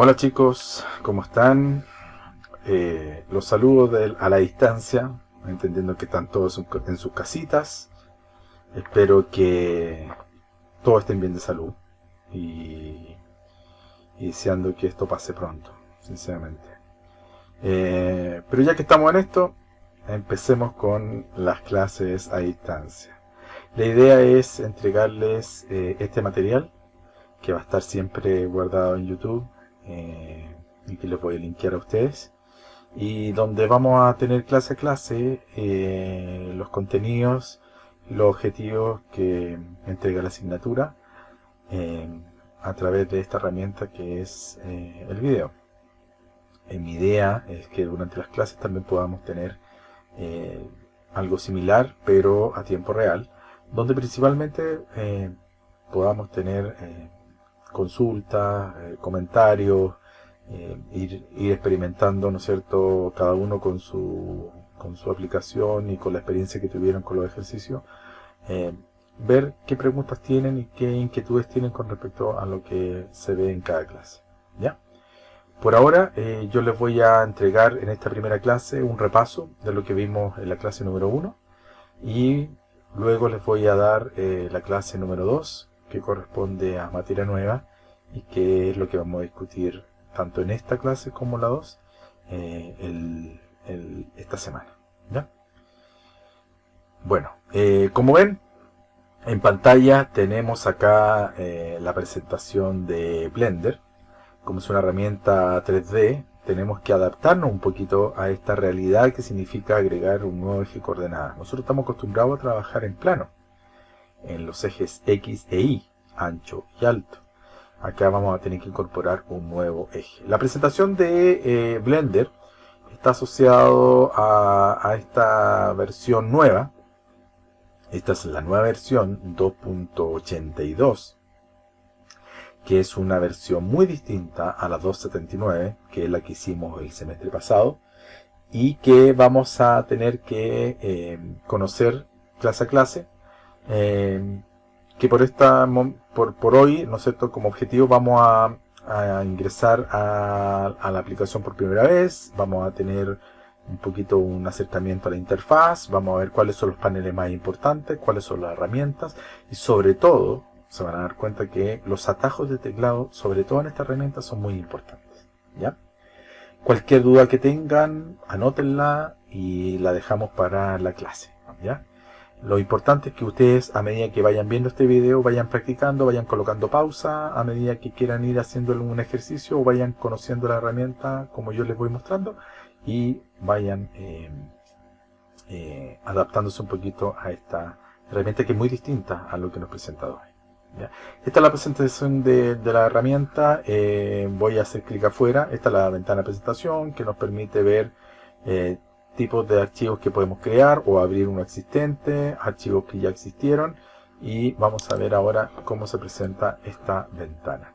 Hola chicos, ¿cómo están? Los saludo a la distancia, entendiendo que están todos en sus casitas. Espero que todos estén bien de salud y, y deseando que esto pase pronto, sinceramente. Pero ya que estamos en esto, empecemos con las clases a distancia. La idea es entregarles este material que va a estar siempre guardado en YouTube y que les voy a linkear a ustedes, y donde vamos a tener clase a clase los contenidos, los objetivos que entrega la asignatura a través de esta herramienta que es el video. Mi idea es que durante las clases también podamos tener algo similar pero a tiempo real, donde principalmente podamos tener consultas, comentarios, ir experimentando, ¿no es cierto?, cada uno con su aplicación y con la experiencia que tuvieron con los ejercicios, ver qué preguntas tienen y qué inquietudes tienen con respecto a lo que se ve en cada clase. ¿Ya? Por ahora yo les voy a entregar en esta primera clase un repaso de lo que vimos en la clase número 1 y luego les voy a dar la clase número 2, que corresponde a materia nueva y que es lo que vamos a discutir tanto en esta clase como la 2 esta semana. ¿Ya? Bueno, como ven, en pantalla tenemos acá la presentación de Blender. Como es una herramienta 3D, tenemos que adaptarnos un poquito a esta realidad que significa agregar un nuevo eje de coordenadas. Nosotros estamos acostumbrados a trabajar en plano, en los ejes X e Y, ancho y alto. Acá vamos a tener que incorporar un nuevo eje. La presentación de Blender está asociado a esta versión nueva. Esta es la nueva versión 2.82, que es una versión muy distinta a la 2.79, que es la que hicimos el semestre pasado, y que vamos a tener que conocer clase a clase, que por hoy, ¿no es cierto?, como objetivo vamos a ingresar a la aplicación por primera vez. Vamos a tener un poquito un acercamiento a la interfaz, vamos a ver cuáles son los paneles más importantes, cuáles son las herramientas, y sobre todo se van a dar cuenta que los atajos de teclado, sobre todo en esta herramienta, son muy importantes. ¿Ya? Cualquier duda que tengan, anótenla y la dejamos para la clase. ¿Ya? Lo importante es que ustedes, a medida que vayan viendo este video, vayan practicando, vayan colocando pausa, a medida que quieran ir haciendo algún ejercicio o vayan conociendo la herramienta como yo les voy mostrando, y vayan adaptándose un poquito a esta herramienta que es muy distinta a lo que nos presenta hoy. ¿Ya? Esta es la presentación de la herramienta. Voy a hacer clic afuera. Esta es la ventana de presentación que nos permite ver tipos de archivos que podemos crear o abrir uno existente, archivos que ya existieron, y vamos a ver ahora cómo se presenta esta ventana.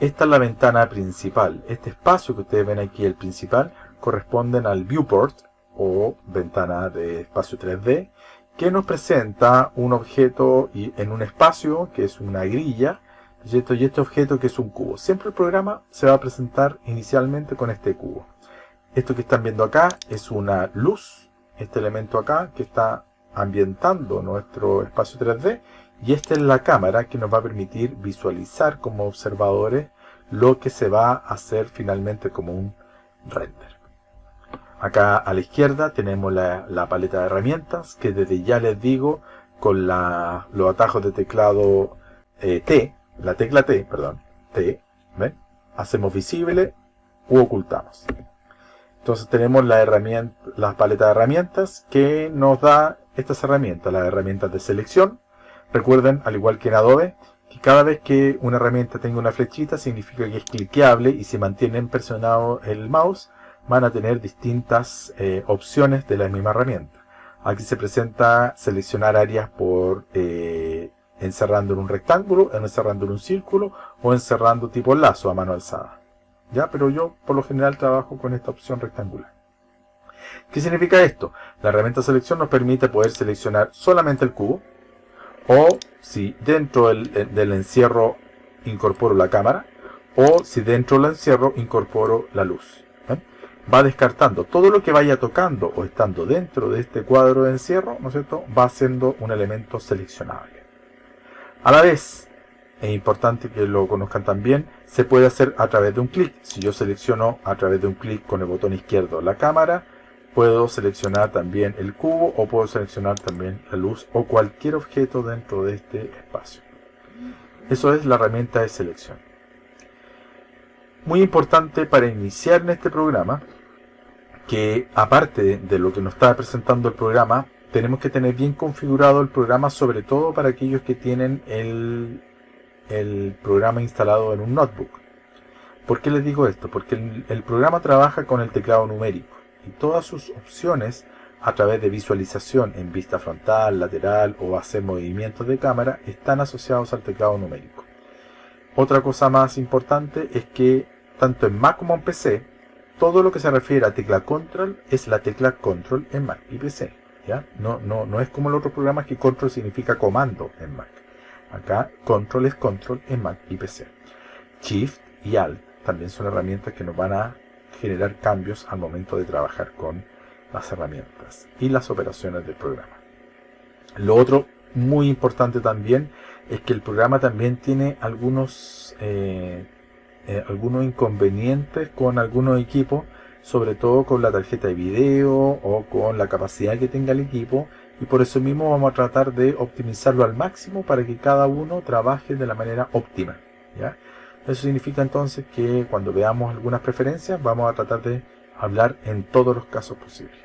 Esta es la ventana principal. Este espacio que ustedes ven aquí, el principal, corresponden al viewport o ventana de espacio 3D, que nos presenta un objeto en un espacio que es una grilla, y este objeto que es un cubo. Siempre el programa se va a presentar inicialmente con este cubo. Esto que están viendo acá es una luz, este elemento acá que está ambientando nuestro espacio 3D, y esta es la cámara que nos va a permitir visualizar como observadores lo que se va a hacer finalmente como un render. Acá a la izquierda tenemos la paleta de herramientas, que desde ya les digo, con los atajos de teclado la tecla T, ¿ven? Hacemos visible u ocultamos. Entonces tenemos la paleta de herramientas que nos da estas herramientas, las herramientas de selección. Recuerden, al igual que en Adobe, que cada vez que una herramienta tenga una flechita significa que es cliqueable, y si mantienen presionado el mouse van a tener distintas opciones de la misma herramienta. Aquí se presenta seleccionar áreas por encerrando en un rectángulo, encerrando en un círculo o encerrando tipo lazo a mano alzada. ¿Ya? Pero yo por lo general trabajo con esta opción rectangular. ¿Qué significa esto? La herramienta selección nos permite poder seleccionar solamente el cubo, o si dentro del encierro incorporo la cámara, o si dentro del encierro incorporo la luz. Va descartando todo lo que vaya tocando o estando dentro de este cuadro de encierro, ¿no es cierto? Va siendo un elemento seleccionable. A la vez, es importante que lo conozcan también, se puede hacer a través de un clic. Si yo selecciono a través de un clic con el botón izquierdo la cámara, puedo seleccionar también el cubo o puedo seleccionar también la luz o cualquier objeto dentro de este espacio. Eso es la herramienta de selección. Muy importante para iniciar en este programa, que aparte de lo que nos está presentando el programa, tenemos que tener bien configurado el programa, sobre todo para aquellos que tienen el programa instalado en un notebook. ¿Por qué les digo esto? Porque el programa trabaja con el teclado numérico y todas sus opciones a través de visualización en vista frontal, lateral o hacer movimientos de cámara están asociados al teclado numérico. Otra cosa más importante es que tanto en Mac como en PC, todo lo que se refiere a tecla control es la tecla control en Mac y PC. ¿Ya? No es como el otro programa que control significa comando en Mac. Acá control es control en Mac y PC. Shift y Alt también son herramientas que nos van a generar cambios al momento de trabajar con las herramientas y las operaciones del programa. Lo otro muy importante también es que el programa también tiene algunos inconvenientes con algunos equipos, sobre todo con la tarjeta de video o con la capacidad que tenga el equipo, y por eso mismo vamos a tratar de optimizarlo al máximo para que cada uno trabaje de la manera óptima, ¿ya? Eso significa entonces que cuando veamos algunas preferencias vamos a tratar de hablar en todos los casos posibles.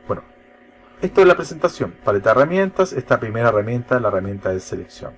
Bueno, esto es la presentación. Paleta de herramientas. Esta primera herramienta es la herramienta de selección.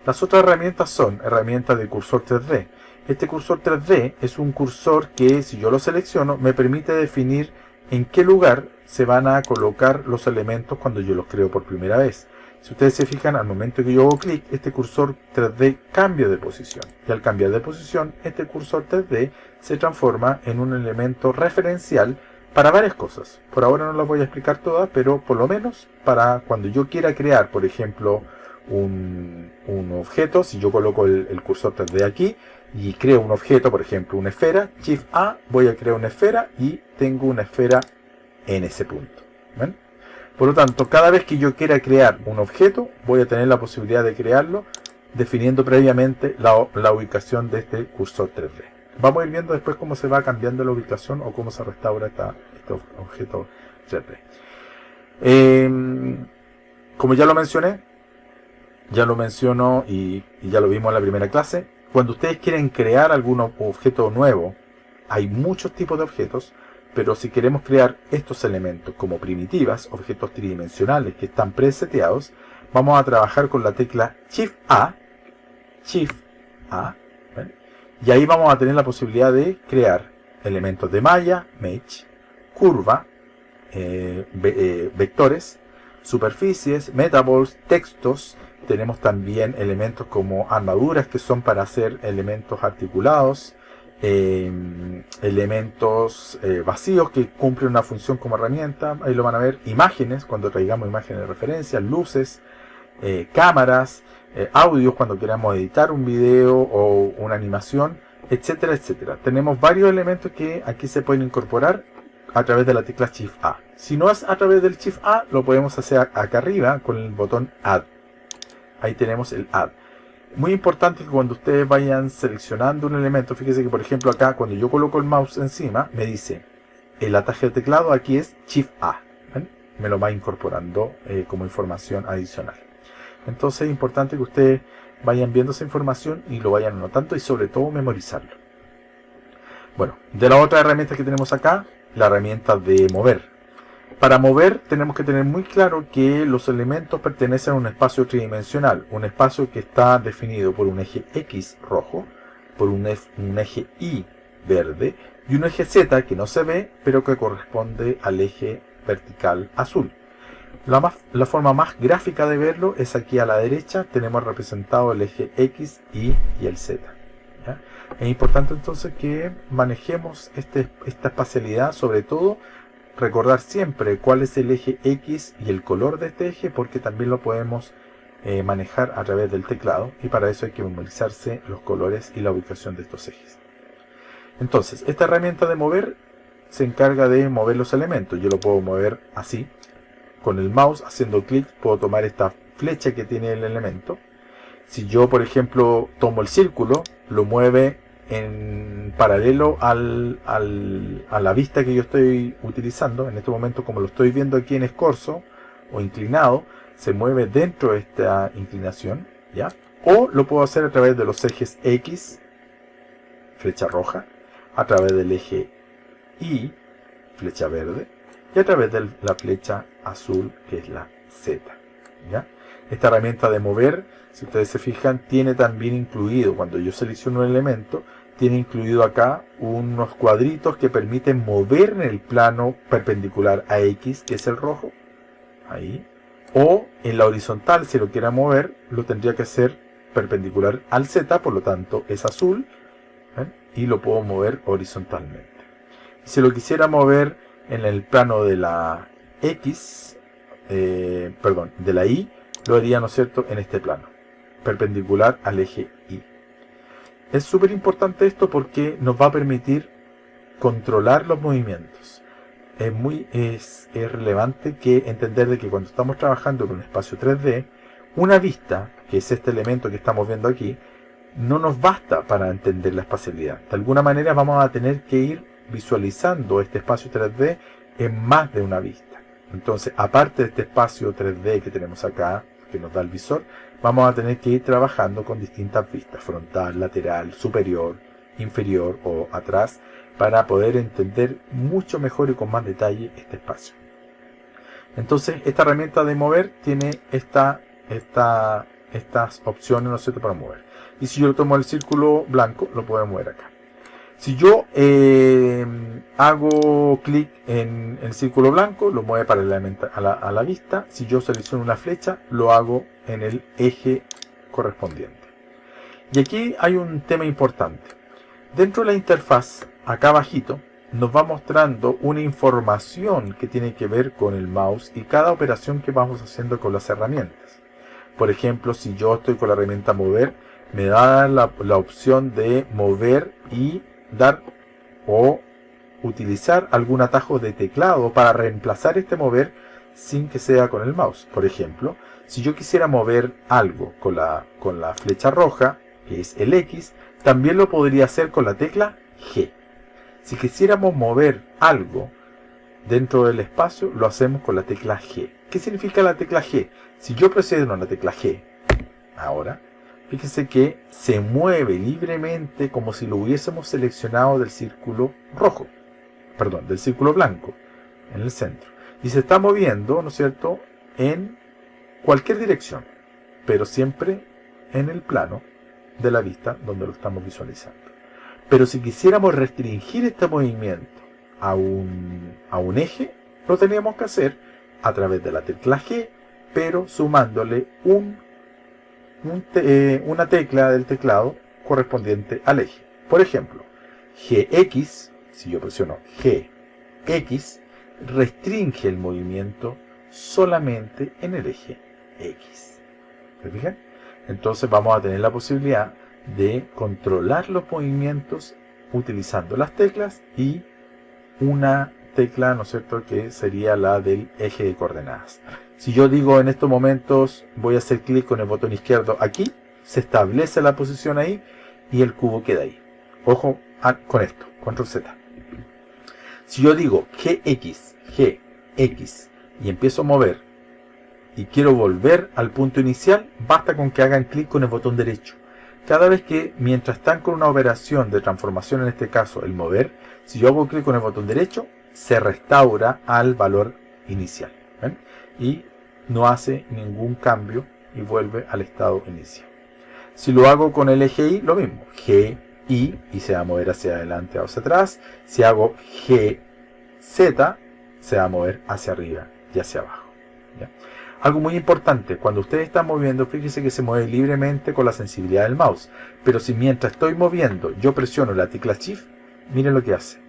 Las otras herramientas son herramientas de cursor 3D. Este cursor 3D es un cursor que, si yo lo selecciono, me permite definir en qué lugar se van a colocar los elementos cuando yo los creo por primera vez. Si ustedes se fijan, al momento que yo hago clic, este cursor 3D cambia de posición. Y al cambiar de posición, este cursor 3D se transforma en un elemento referencial para varias cosas. Por ahora no las voy a explicar todas, pero por lo menos para cuando yo quiera crear, por ejemplo, un objeto, si yo coloco el cursor 3D aquí y creo un objeto, por ejemplo una esfera, Shift A, voy a crear una esfera y tengo una esfera en ese punto. ¿Ven? Por lo tanto, cada vez que yo quiera crear un objeto, voy a tener la posibilidad de crearlo definiendo previamente la ubicación de este cursor 3D. Vamos a ir viendo después cómo se va cambiando la ubicación o cómo se restaura este objeto 3D. Como ya lo mencioné, ya lo menciono y ya lo vimos en la primera clase, cuando ustedes quieren crear algún objeto nuevo, hay muchos tipos de objetos, pero si queremos crear estos elementos como primitivas, objetos tridimensionales que están preseteados, vamos a trabajar con la tecla Shift A, ¿ven? Y ahí vamos a tener la posibilidad de crear elementos de malla, mesh, curva, vectores, superficies, metaballs, textos. Tenemos también elementos como armaduras, que son para hacer elementos articulados, elementos vacíos que cumplen una función como herramienta. Ahí lo van a ver. Imágenes, cuando traigamos imágenes de referencia, luces, cámaras, audios cuando queramos editar un video o una animación, etcétera, etcétera. Tenemos varios elementos que aquí se pueden incorporar a través de la tecla Shift A. Si no es a través del Shift A, lo podemos hacer acá arriba con el botón Add. Ahí tenemos el Add. Muy importante que cuando ustedes vayan seleccionando un elemento, fíjense que por ejemplo acá cuando yo coloco el mouse encima, me dice el ataje de teclado aquí es Shift A. ¿Ven? Me lo va incorporando como información adicional. Entonces es importante que ustedes vayan viendo esa información y lo vayan anotando y sobre todo memorizarlo. Bueno, de la otra herramienta que tenemos acá, la herramienta de mover. Para mover tenemos que tener muy claro que los elementos pertenecen a un espacio tridimensional, un espacio que está definido por un eje X rojo, por un eje Y verde y un eje Z que no se ve pero que corresponde al eje vertical azul. La forma más gráfica de verlo es aquí a la derecha, tenemos representado el eje X, Y y el Z. ¿Ya? Es importante entonces que manejemos esta espacialidad, sobre todo recordar siempre cuál es el eje X y el color de este eje, porque también lo podemos manejar a través del teclado, y para eso hay que memorizarse los colores y la ubicación de estos ejes. Entonces, esta herramienta de mover se encarga de mover los elementos. Yo lo puedo mover así, con el mouse, haciendo clic, puedo tomar esta flecha que tiene el elemento. Si yo, por ejemplo, tomo el círculo, lo mueve en paralelo a la vista que yo estoy utilizando. En este momento, como lo estoy viendo aquí en escorzo o inclinado, se mueve dentro de esta inclinación, ¿ya? O lo puedo hacer a través de los ejes X, flecha roja, a través del eje Y, flecha verde, y a través de la flecha azul, que es la Z, ¿ya? Esta herramienta de mover, si ustedes se fijan, tiene también incluido, cuando yo selecciono un elemento, tiene incluido acá unos cuadritos que permiten mover en el plano perpendicular a X, que es el rojo, ahí, o en la horizontal, si lo quiera mover, lo tendría que hacer perpendicular al Z, por lo tanto es azul, ¿ven? Y lo puedo mover horizontalmente. Si lo quisiera mover en el plano de la X, de la Y, lo haría, ¿no es cierto?, en este plano, perpendicular al eje Y. Es súper importante esto porque nos va a permitir controlar los movimientos. Es relevante que entender de que cuando estamos trabajando con un espacio 3D, una vista, que es este elemento que estamos viendo aquí, no nos basta para entender la espacialidad. De alguna manera vamos a tener que ir visualizando este espacio 3D en más de una vista. Entonces, aparte de este espacio 3D que tenemos acá, que nos da el visor, vamos a tener que ir trabajando con distintas vistas, frontal, lateral, superior, inferior o atrás, para poder entender mucho mejor y con más detalle este espacio. Entonces, esta herramienta de mover tiene estas opciones, ¿no es cierto?, para mover. Y si yo tomo el círculo blanco, lo puedo mover acá. Si yo hago clic en el círculo blanco, lo mueve paralelamente a la vista. Si yo selecciono una flecha, lo hago en el eje correspondiente. Y aquí hay un tema importante. Dentro de la interfaz, acá abajito, nos va mostrando una información que tiene que ver con el mouse y cada operación que vamos haciendo con las herramientas. Por ejemplo, si yo estoy con la herramienta mover, me da la opción de mover y dar o utilizar algún atajo de teclado para reemplazar este mover sin que sea con el mouse. Por ejemplo, si yo quisiera mover algo con la flecha roja, que es el X, también lo podría hacer con la tecla G. Si quisiéramos mover algo dentro del espacio, lo hacemos con la tecla G. ¿Qué significa la tecla G? Si yo presiono la tecla G, ahora, fíjense que se mueve libremente como si lo hubiésemos seleccionado del círculo rojo, perdón, del círculo blanco, en el centro. Y se está moviendo, ¿no es cierto?, en cualquier dirección, pero siempre en el plano de la vista donde lo estamos visualizando. Pero si quisiéramos restringir este movimiento a un eje, lo teníamos que hacer a través de la tecla G, pero sumándole una tecla del teclado correspondiente al eje. Por ejemplo, GX, si yo presiono GX, restringe el movimiento solamente en el eje X. ¿Se fijan? Entonces vamos a tener la posibilidad de controlar los movimientos utilizando las teclas y una tecla, ¿no es cierto?, que sería la del eje de coordenadas. Si yo digo en estos momentos voy a hacer clic con el botón izquierdo aquí, se establece la posición ahí y el cubo queda ahí. Ojo con esto, control Z. Si yo digo GX y empiezo a mover y quiero volver al punto inicial, basta con que hagan clic con el botón derecho. Cada vez que, mientras están con una operación de transformación, en este caso el mover, si yo hago clic con el botón derecho, se restaura al valor inicial. ¿Ven? Y no hace ningún cambio y vuelve al estado inicial. Si lo hago con el eje Y, lo mismo. G, Y, y se va a mover hacia adelante o hacia atrás. Si hago G, Z, se va a mover hacia arriba y hacia abajo. ¿Ya? Algo muy importante, cuando ustedes están moviendo, fíjense que se mueve libremente con la sensibilidad del mouse. Pero si mientras estoy moviendo, yo presiono la tecla Shift, miren lo que hace.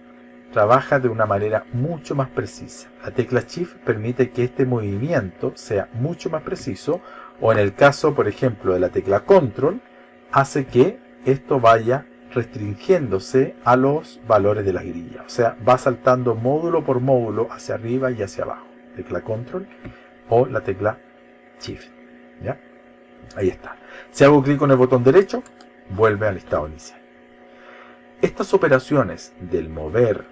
Trabaja de una manera mucho más precisa. La tecla Shift permite que este movimiento sea mucho más preciso O en el caso, por ejemplo, de la tecla Control, hace que esto vaya restringiéndose a los valores de las grillas. O sea, va saltando módulo por módulo hacia arriba y hacia abajo. Tecla Control o la tecla Shift. ¿Ya? Ahí está. Si hago clic con el botón derecho, vuelve al estado inicial. Estas operaciones del mover,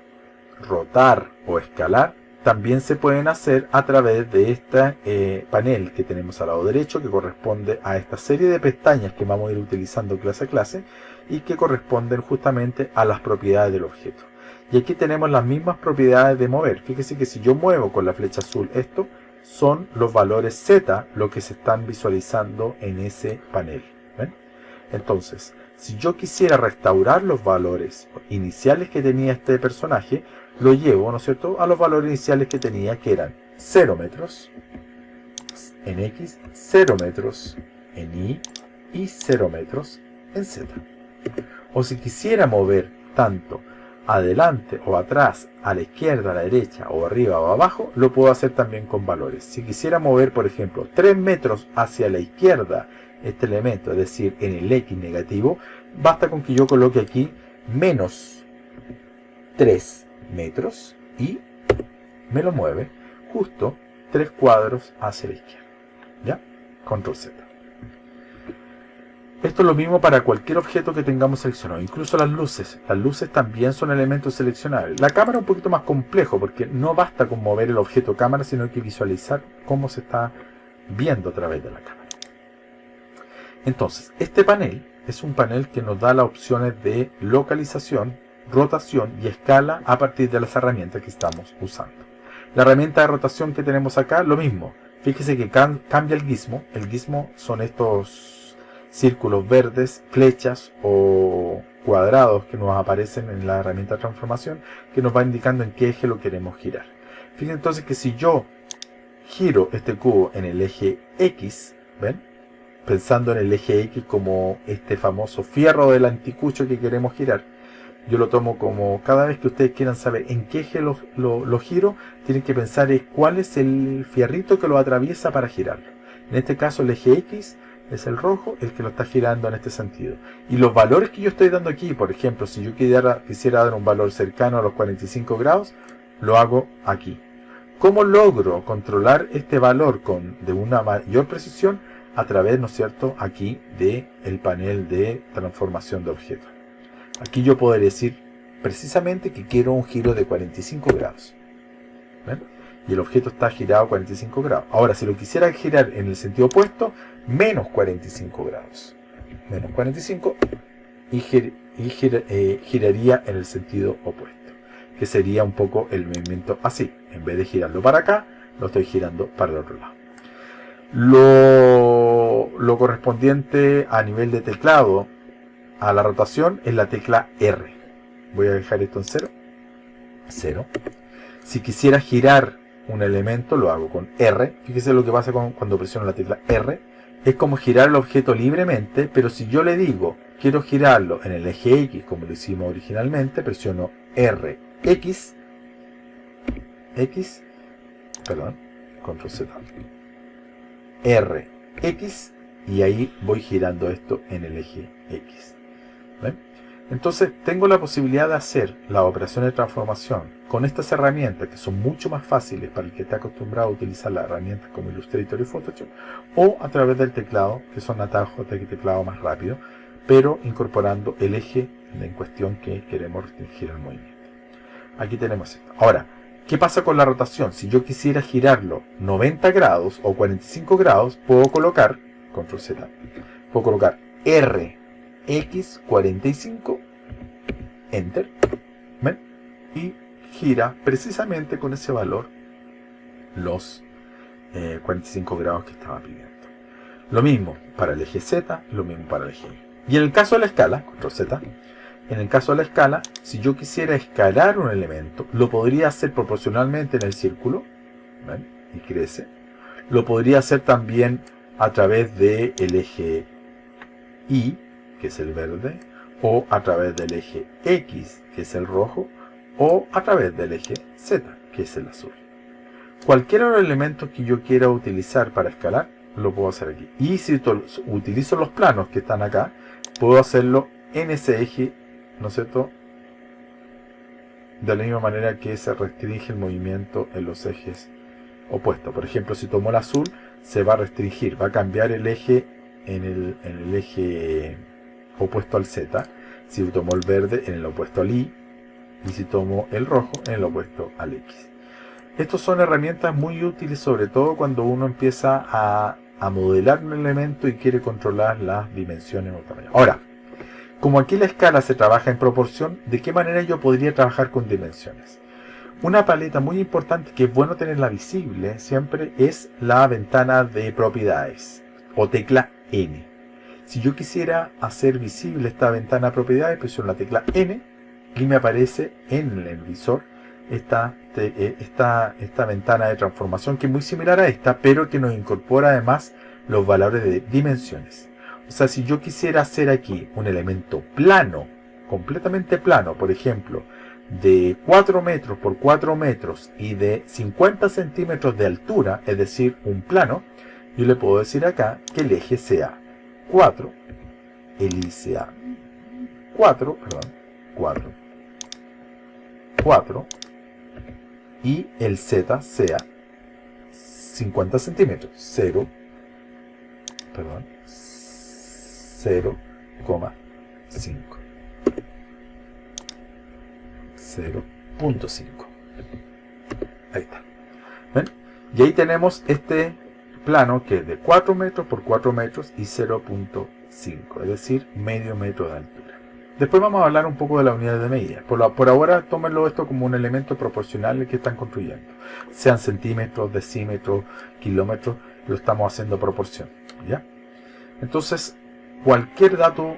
rotar o escalar también se pueden hacer a través de este panel que tenemos al lado derecho, que corresponde a esta serie de pestañas que vamos a ir utilizando clase a clase y que corresponden justamente a las propiedades del objeto. Y aquí tenemos las mismas propiedades de mover. Fíjese que si yo muevo con la flecha azul esto, son los valores Z lo que se están visualizando en ese panel. ¿Ven? Entonces, si yo quisiera restaurar los valores iniciales que tenía este personaje, lo llevo, ¿no es cierto?, a los valores iniciales que tenía, que eran 0 metros en X, 0 metros en Y y 0 metros en Z. O si quisiera mover tanto adelante o atrás, a la izquierda, a la derecha, o arriba o abajo, lo puedo hacer también con valores. Si quisiera mover, por ejemplo, 3 metros hacia la izquierda este elemento, es decir, en el X negativo, basta con que yo coloque aquí menos 3 metros y me lo mueve justo 3 cuadros hacia la izquierda. ¿Ya? Control Z. Esto es lo mismo para cualquier objeto que tengamos seleccionado, incluso las luces. Las luces también son elementos seleccionables. La cámara es un poquito más complejo porque no basta con mover el objeto cámara, sino hay que visualizar cómo se está viendo a través de la cámara. Entonces, este panel es un panel que nos da las opciones de localización, rotación y escala a partir de las herramientas que estamos usando. La herramienta de rotación que tenemos acá, lo mismo. Fíjese que cambia el gizmo. El gizmo son estos círculos verdes, flechas o cuadrados que nos aparecen en la herramienta de transformación, que nos va indicando en qué eje lo queremos girar. Fíjense entonces que si yo giro este cubo en el eje X, ¿ven? Pensando en el eje X como este famoso fierro del anticucho que queremos girar, yo lo tomo como cada vez que ustedes quieran saber en qué eje lo giro, tienen que pensar en cuál es el fierrito que lo atraviesa para girarlo. En este caso el eje X es el rojo el que lo está girando en este sentido. Y los valores que yo estoy dando aquí, por ejemplo, si yo quisiera dar un valor cercano a los 45 grados, lo hago aquí. ¿Cómo logro controlar este valor de una mayor precisión? A través, ¿no es cierto?, aquí del panel de transformación de objetos. Aquí yo puedo decir precisamente que quiero un giro de 45 grados. ¿Ven? Y el objeto está girado a 45 grados. Ahora, si lo quisiera girar en el sentido opuesto, menos 45 grados. Menos 45 y giraría en el sentido opuesto. Que sería un poco el movimiento así. En vez de girarlo para acá, lo estoy girando para el otro lado. Lo correspondiente a nivel de teclado a la rotación es la tecla R. Voy a dejar esto en 0. 0. Si quisiera girar un elemento, lo hago con R. Fíjese lo que pasa cuando presiono la tecla R. Es como girar el objeto libremente, pero si yo le digo, quiero girarlo en el eje X, como lo hicimos originalmente, presiono R, X, control Z, R, X, y ahí voy girando esto en el eje X. ¿Ven? Entonces tengo la posibilidad de hacer la operación de transformación con estas herramientas que son mucho más fáciles para el que está acostumbrado a utilizar las herramientas como Illustrator y Photoshop, o a través del teclado, que son atajos de teclado más rápido, pero incorporando el eje en cuestión que queremos restringir el movimiento. Aquí tenemos esto. Ahora, ¿qué pasa con la rotación? Si yo quisiera girarlo 90 grados o 45 grados, puedo colocar, control Z, puedo colocar R, X, 45, Enter, ¿ven? Y gira precisamente con ese valor los 45 grados que estaba pidiendo. Lo mismo para el eje Z, lo mismo para el eje Y. Y en el caso de la escala, control Z, en el caso de la escala, si yo quisiera escalar un elemento, lo podría hacer proporcionalmente en el círculo, ¿ven? Y crece. Lo podría hacer también a través del eje Y, que es el verde, o a través del eje X, que es el rojo, o a través del eje Z, que es el azul. Cualquiera de los elementos que yo quiera utilizar para escalar, lo puedo hacer aquí. Y si utilizo los planos que están acá, puedo hacerlo en ese eje, ¿no es cierto? De la misma manera que se restringe el movimiento en los ejes opuestos. Por ejemplo, si tomo el azul, se va a restringir, va a cambiar el eje en el eje opuesto al Z. Si tomo el verde, en el opuesto al Y. Y si tomo el rojo, en el opuesto al X. Estas son herramientas muy útiles, sobre todo cuando uno empieza a modelar un elemento y quiere controlar las dimensiones o tamaños. Ahora, como aquí la escala se trabaja en proporción, ¿de qué manera yo podría trabajar con dimensiones? Una paleta muy importante que es bueno tenerla visible siempre es la ventana de propiedades o tecla N. Si yo quisiera hacer visible esta ventana de propiedades, presiono la tecla N y me aparece en el visor esta ventana de transformación que es muy similar a esta, pero que nos incorpora además los valores de dimensiones. O sea, si yo quisiera hacer aquí un elemento plano, completamente plano, por ejemplo, de 4 metros por 4 metros y de 50 centímetros de altura, es decir, un plano, yo le puedo decir acá que el eje sea 4, el Y sea 4, y el Z sea 50 centímetros, 0,5. 0.5. Ahí está. ¿Ven? Y ahí tenemos este plano que es de 4 metros por 4 metros y 0.5, es decir, medio metro de altura. Después vamos a hablar un poco de las unidades de medida. Por ahora, tómenlo esto como un elemento proporcional que están construyendo. Sean centímetros, decímetros, kilómetros, lo estamos haciendo proporción. ¿Ya? Entonces, cualquier dato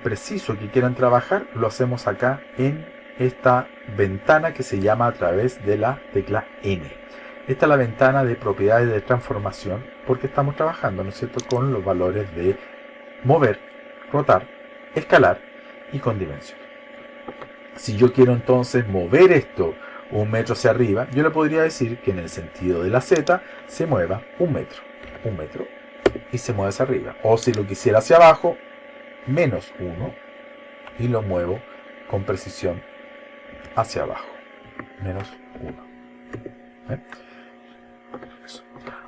preciso que quieran trabajar, lo hacemos acá en esta ventana que se llama a través de la tecla N. Esta es la ventana de propiedades de transformación porque estamos trabajando, ¿no es cierto?, con los valores de mover, rotar, escalar y con dimensión. Si yo quiero entonces mover esto 1 metro hacia arriba, yo le podría decir que en el sentido de la Z se mueva 1 metro y se mueve hacia arriba. O si lo quisiera hacia abajo, menos 1 y lo muevo con precisión hacia abajo, menos 1. ¿Eh?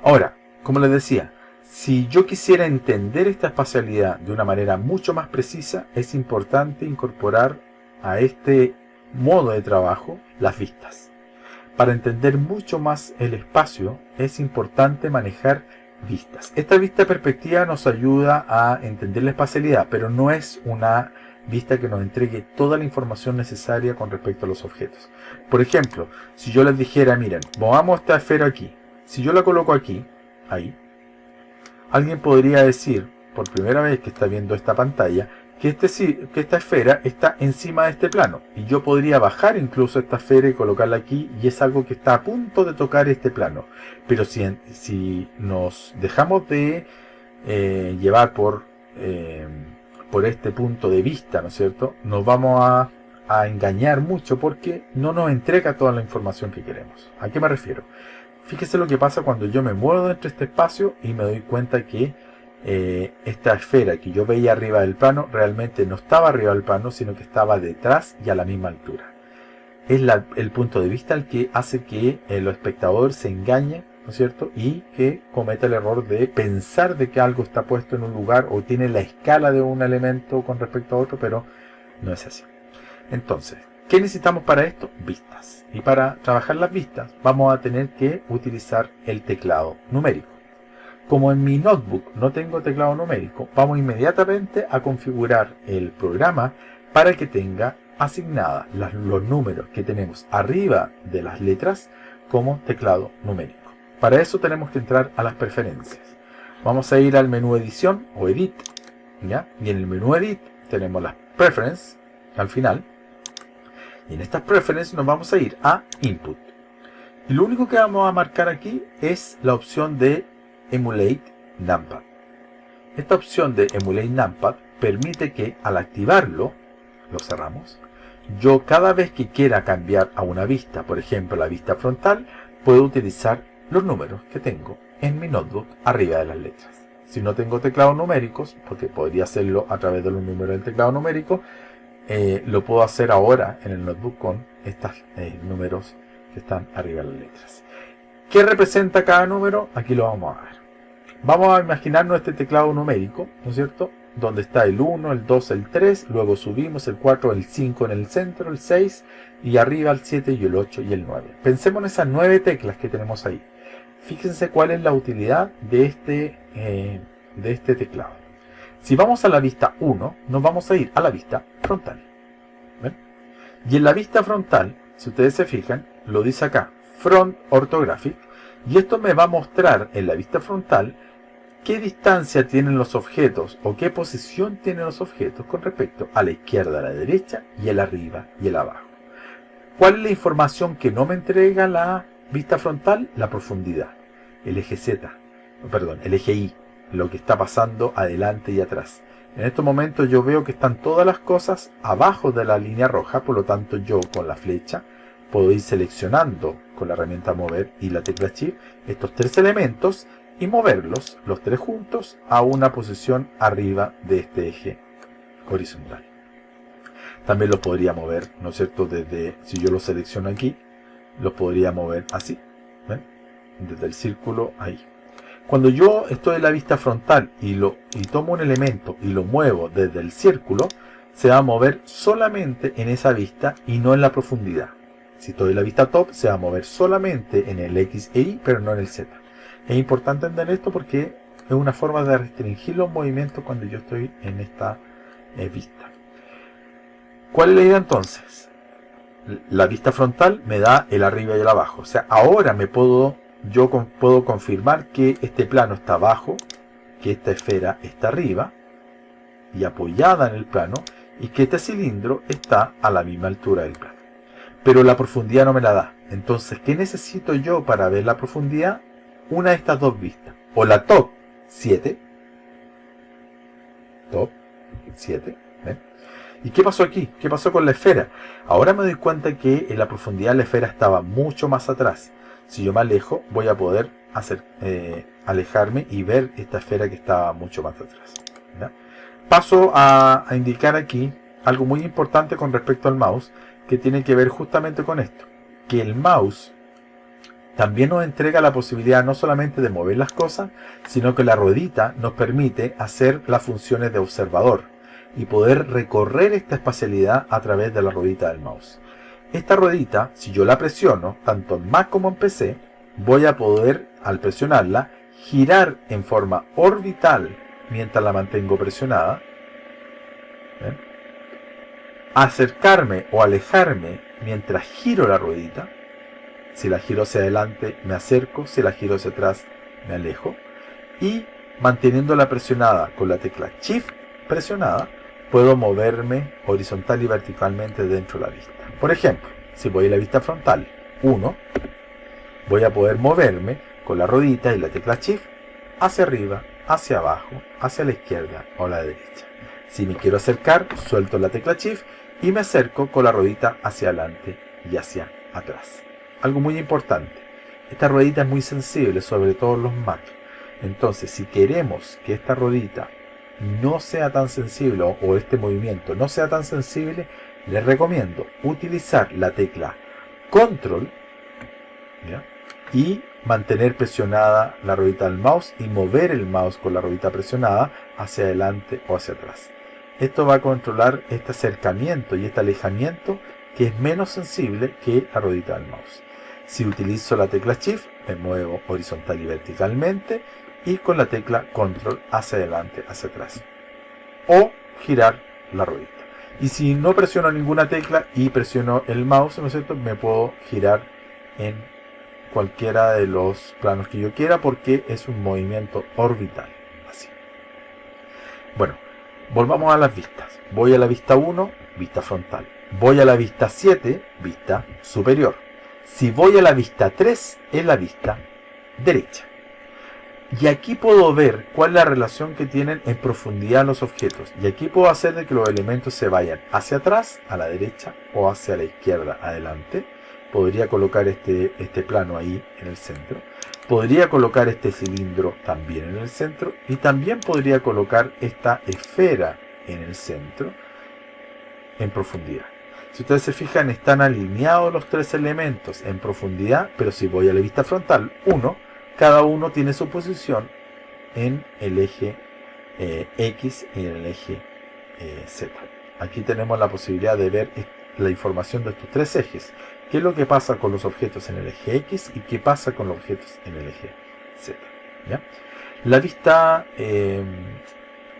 Ahora, como les decía, si yo quisiera entender esta espacialidad de una manera mucho más precisa, es importante incorporar a este modo de trabajo las vistas. Para entender mucho más el espacio, es importante manejar vistas. Esta vista perspectiva nos ayuda a entender la espacialidad, pero no es una vista que nos entregue toda la información necesaria con respecto a los objetos. Por ejemplo, si yo les dijera, miren, movamos esta esfera aquí. Si yo la coloco aquí, ahí, alguien podría decir, por primera vez que está viendo esta pantalla, que esta esfera está encima de este plano. Y yo podría bajar incluso esta esfera y colocarla aquí, y es algo que está a punto de tocar este plano. Pero si nos dejamos de llevar por este punto de vista, ¿no es cierto?, nos vamos a engañar mucho porque no nos entrega toda la información que queremos. ¿A qué me refiero? Fíjese lo que pasa cuando yo me muevo dentro de este espacio y me doy cuenta que esta esfera que yo veía arriba del plano realmente no estaba arriba del plano, sino que estaba detrás y a la misma altura. Es el punto de vista el que hace que el espectador se engañe, ¿no es cierto?, y que cometa el error de pensar de que algo está puesto en un lugar o tiene la escala de un elemento con respecto a otro, pero no es así. Entonces, ¿qué necesitamos para esto? Vistas. Y para trabajar las vistas vamos a tener que utilizar el teclado numérico. Como en mi notebook no tengo teclado numérico, vamos inmediatamente a configurar el programa para que tenga asignadas los números que tenemos arriba de las letras como teclado numérico. Para eso tenemos que entrar a las preferencias. Vamos a ir al menú edición o edit, ¿ya? Y en el menú edit tenemos las preferences al final. Y en estas preferences nos vamos a ir a input. Y lo único que vamos a marcar aquí es la opción de emulate numpad. Esta opción de emulate numpad permite que al activarlo, lo cerramos, yo cada vez que quiera cambiar a una vista, por ejemplo la vista frontal, puedo utilizar los números que tengo en mi notebook arriba de las letras. Si no tengo teclados numéricos, porque podría hacerlo a través de los números del teclado numérico, lo puedo hacer ahora en el notebook con estos números que están arriba de las letras. ¿Qué representa cada número? Aquí lo vamos a ver. Vamos a imaginarnos este teclado numérico, ¿no es cierto? Donde está el 1, el 2, el 3, luego subimos el 4, el 5 en el centro, el 6, y arriba el 7 y el 8 y el 9. Pensemos en esas 9 teclas que tenemos ahí. Fíjense cuál es la utilidad de este teclado. Si vamos a la vista 1, nos vamos a ir a la vista frontal. ¿Ven? Y en la vista frontal, si ustedes se fijan, lo dice acá, Front Orthographic, y esto me va a mostrar en la vista frontal qué distancia tienen los objetos o qué posición tienen los objetos con respecto a la izquierda, a la derecha y el arriba y el abajo. ¿Cuál es la información que no me entrega la vista frontal? La profundidad, el eje Z, perdón, el eje Y, lo que está pasando adelante y atrás. En estos momentos yo veo que están todas las cosas abajo de la línea roja, por lo tanto yo con la flecha puedo ir seleccionando con la herramienta mover y la tecla shift estos 3 elementos y moverlos, los 3 juntos, a una posición arriba de este eje horizontal. También los podría mover, ¿no es cierto? Desde, si yo lo selecciono aquí, los podría mover así, ¿ven? Desde el círculo ahí. Cuando yo estoy en la vista frontal y tomo un elemento y lo muevo desde el círculo, se va a mover solamente en esa vista y no en la profundidad. Si estoy en la vista top, se va a mover solamente en el X e Y, pero no en el Z. Es importante entender esto porque es una forma de restringir los movimientos cuando yo estoy en esta vista. ¿Cuál es la idea entonces? La vista frontal me da el arriba y el abajo. O sea, ahora yo puedo confirmar que este plano está abajo, que esta esfera está arriba y apoyada en el plano, y que este cilindro está a la misma altura del plano. Pero la profundidad no me la da. Entonces, ¿qué necesito yo para ver la profundidad? Una de estas dos vistas. O la top 7. Top 7. ¿Ven? ¿Y qué pasó aquí? ¿Qué pasó con la esfera? Ahora me doy cuenta que en la profundidad la esfera estaba mucho más atrás. Si yo me alejo, voy a poder alejarme y ver esta esfera que estaba mucho más atrás. ¿Ya? Paso a indicar aquí algo muy importante con respecto al mouse, que tiene que ver justamente con esto. Que el mouse también nos entrega la posibilidad no solamente de mover las cosas, sino que la ruedita nos permite hacer las funciones de observador y poder recorrer esta espacialidad a través de la ruedita del mouse. Esta ruedita, si yo la presiono, tanto en Mac como en PC, voy a poder, al presionarla, girar en forma orbital mientras la mantengo presionada. ¿Ven? Acercarme o alejarme mientras giro la ruedita. Si la giro hacia adelante, me acerco. Si la giro hacia atrás, me alejo. Y manteniéndola presionada con la tecla Shift presionada, puedo moverme horizontal y verticalmente dentro de la vista. Por ejemplo, si voy a la vista frontal 1, voy a poder moverme con la ruedita y la tecla Shift hacia arriba, hacia abajo, hacia la izquierda o la derecha. Si me quiero acercar, suelto la tecla Shift y me acerco con la ruedita hacia adelante y hacia atrás. Algo muy importante, esta ruedita es muy sensible, sobre todo en los Mac. Entonces, si queremos que esta ruedita no sea tan sensible o este movimiento no sea tan sensible, les recomiendo utilizar la tecla Control, ¿ya? Y mantener presionada la ruedita del mouse y mover el mouse con la ruedita presionada hacia adelante o hacia atrás. Esto va a controlar este acercamiento y este alejamiento que es menos sensible que la ruedita del mouse. Si utilizo la tecla Shift, me muevo horizontal y verticalmente, y con la tecla Control hacia adelante, hacia atrás. O girar la ruedita. Y si no presiono ninguna tecla y presiono el mouse, ¿no es cierto?, me puedo girar en cualquiera de los planos que yo quiera porque es un movimiento orbital. Así. Bueno, volvamos a las vistas. Voy a la vista 1, vista frontal. Voy a la vista 7, vista superior. Si voy a la vista 3, es la vista derecha. Y aquí puedo ver cuál es la relación que tienen en profundidad los objetos. Y aquí puedo hacer de que los elementos se vayan hacia atrás, a la derecha, o hacia la izquierda, adelante. podría colocar este plano ahí en el centro. Podría colocar este cilindro también en el centro. Y también podría colocar esta esfera en el centro en profundidad. Si ustedes se fijan, están alineados los tres elementos en profundidad, pero si voy a la vista frontal, cada uno tiene su posición en el eje X y en el eje Z. Aquí tenemos la posibilidad de ver la información de estos tres ejes. ¿Qué es lo que pasa con los objetos en el eje X y qué pasa con los objetos en el eje Z? ¿Ya? La vista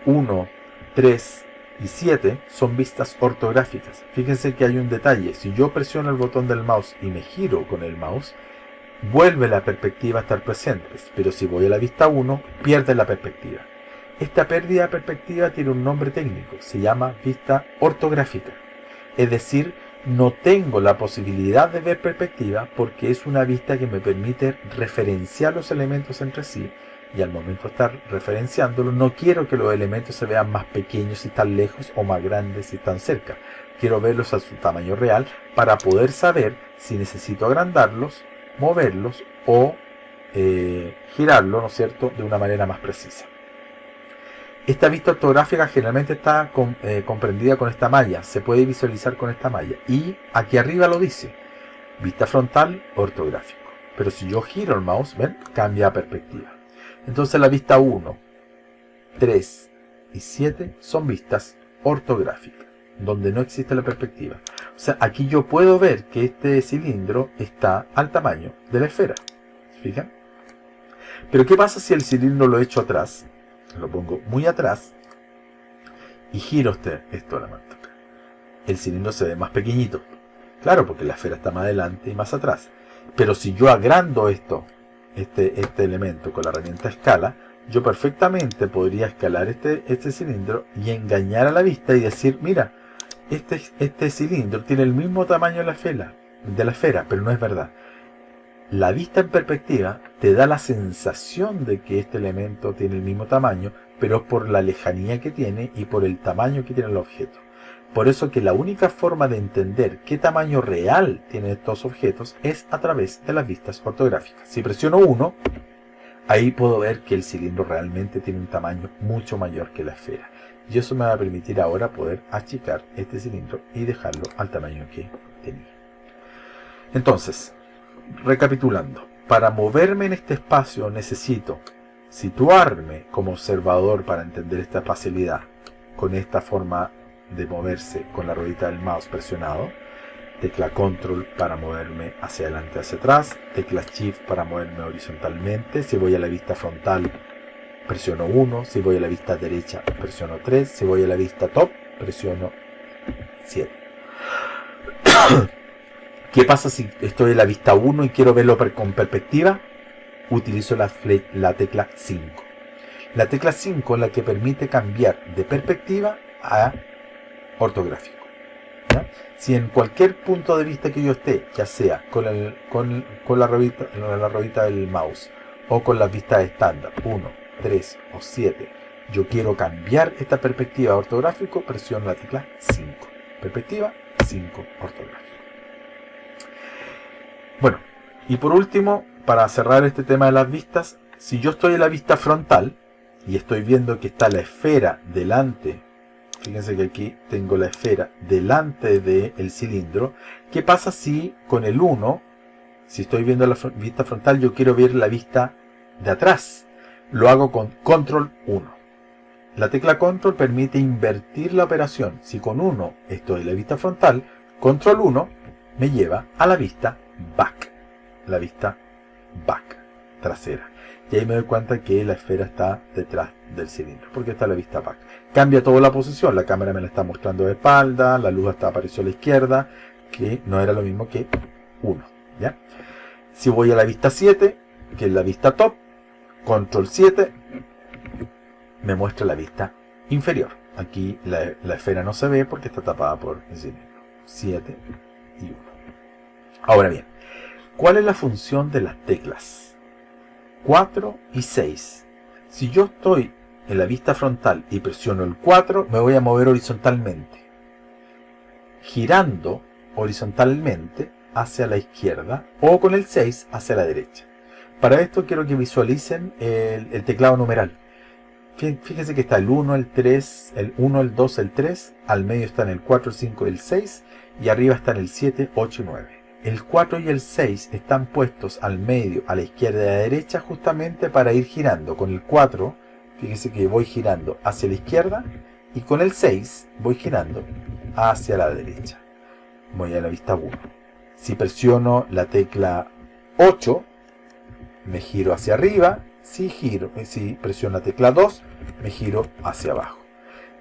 1, 3 y 7 son vistas ortográficas. Fíjense que hay un detalle. Si yo presiono el botón del mouse y me giro con el mouse, vuelve la perspectiva a estar presente. Pero si voy a la vista 1, pierde la perspectiva. Esta pérdida de perspectiva tiene un nombre técnico. Se llama vista ortográfica. Es decir, no tengo la posibilidad de ver perspectiva porque es una vista que me permite referenciar los elementos entre sí. Y al momento de estar referenciándolos, no quiero que los elementos se vean más pequeños si están lejos o más grandes si están cerca. Quiero verlos a su tamaño real para poder saber si necesito agrandarlos, moverlos o girarlos, ¿no es cierto?, de una manera más precisa. Esta vista ortográfica generalmente está comprendida con esta malla. Se puede visualizar con esta malla. Y aquí arriba lo dice. Vista frontal ortográfico. Pero si yo giro el mouse, ¿ven?, cambia a perspectiva. Entonces la vista 1, 3 y 7 son vistas ortográficas, donde no existe la perspectiva. O sea, aquí yo puedo ver que este cilindro está al tamaño de la esfera. ¿Se fijan? Pero ¿qué pasa si el cilindro lo echo atrás? Lo pongo muy atrás y giro esto a la mano. El cilindro se ve más pequeñito. Claro, porque la esfera está más adelante y más atrás. Pero si yo agrando este elemento con la herramienta escala, yo perfectamente podría escalar este cilindro y engañar a la vista y decir, mira, este cilindro tiene el mismo tamaño de la esfera, pero no es verdad. La vista en perspectiva te da la sensación de que este elemento tiene el mismo tamaño, pero es por la lejanía que tiene y por el tamaño que tiene el objeto. Por eso que la única forma de entender qué tamaño real tienen estos objetos es a través de las vistas ortográficas. Si presiono 1, ahí puedo ver que el cilindro realmente tiene un tamaño mucho mayor que la esfera. Y eso me va a permitir ahora poder achicar este cilindro y dejarlo al tamaño que tenía. Entonces, recapitulando, para moverme en este espacio necesito situarme como observador para entender esta espacialidad con esta forma de moverse con la ruedita del mouse presionado, tecla control para moverme hacia adelante, hacia atrás, tecla shift para moverme horizontalmente. Si voy a la vista frontal, presiono 1, si voy a la vista derecha, presiono 3, si voy a la vista top, presiono 7. ¿Qué pasa si estoy en la vista 1 y quiero verlo con perspectiva? Utilizo la tecla 5. La tecla 5 es la que permite cambiar de perspectiva a ortográfico. ¿Ya? Si en cualquier punto de vista que yo esté, ya sea con la ruedita del mouse o con las vistas estándar 1, 3 o 7, yo quiero cambiar esta perspectiva a ortográfico, presiono la tecla 5. Perspectiva 5, ortográfico. Bueno, y por último, para cerrar este tema de las vistas, si yo estoy en la vista frontal y estoy viendo que está la esfera delante, fíjense que aquí tengo la esfera delante del cilindro, ¿qué pasa si con el 1, si estoy viendo la vista frontal, yo quiero ver la vista de atrás? Lo hago con control 1. La tecla control permite invertir la operación. Si con 1 estoy en la vista frontal, control 1 me lleva a la vista back, la vista back, trasera. Y ahí me doy cuenta que la esfera está detrás del cilindro, porque está la vista back. Cambia toda la posición, la cámara me la está mostrando de espalda, la luz apareció a la izquierda, que no era lo mismo que 1. ¿Ya? Si voy a la vista 7, que es la vista top, control 7, me muestra la vista inferior. Aquí la esfera no se ve porque está tapada por el cilindro. 7 y 1. Ahora bien, ¿cuál es la función de las teclas 4 y 6? Si yo estoy en la vista frontal y presiono el 4, me voy a mover horizontalmente. Girando horizontalmente, hacia la izquierda o con el 6 hacia la derecha. Para esto quiero que visualicen el teclado numeral. Fíjense que está el 1, el 3, el 1, el 2, el 3, al medio están el 4, el 5 y el 6, y arriba están el 7, 8 y 9. El 4 y el 6 están puestos al medio, a la izquierda y a la derecha, justamente para ir girando. Con el 4, fíjense que voy girando hacia la izquierda, y con el 6 voy girando hacia la derecha. Voy a la vista 1. Si presiono la tecla 8, me giro hacia arriba. Si presiono la tecla 2, me giro hacia abajo.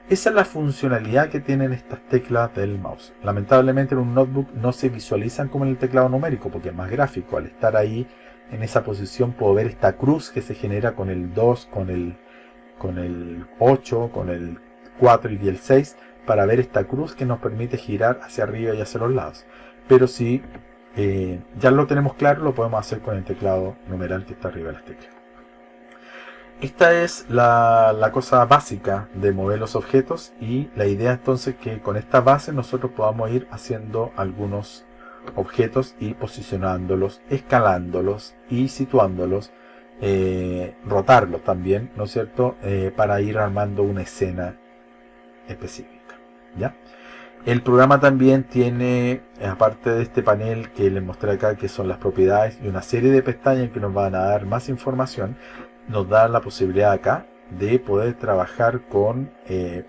Esa es la funcionalidad que tienen estas teclas del mouse. Lamentablemente en un notebook no se visualizan como en el teclado numérico porque es más gráfico. Al estar ahí en esa posición puedo ver esta cruz que se genera con el 2, con el 8, con el 4 y el 6, para ver esta cruz que nos permite girar hacia arriba y hacia los lados. Pero si ya lo tenemos claro, lo podemos hacer con el teclado numeral que está arriba de las teclas. Esta es la cosa básica de mover los objetos, y la idea entonces que con esta base nosotros podamos ir haciendo algunos objetos y posicionándolos, escalándolos y situándolos, rotarlos también, ¿no es cierto?, para ir armando una escena específica, ¿ya? El programa también tiene, aparte de este panel que les mostré acá, que son las propiedades, y una serie de pestañas que nos van a dar más información, nos da la posibilidad acá de poder trabajar con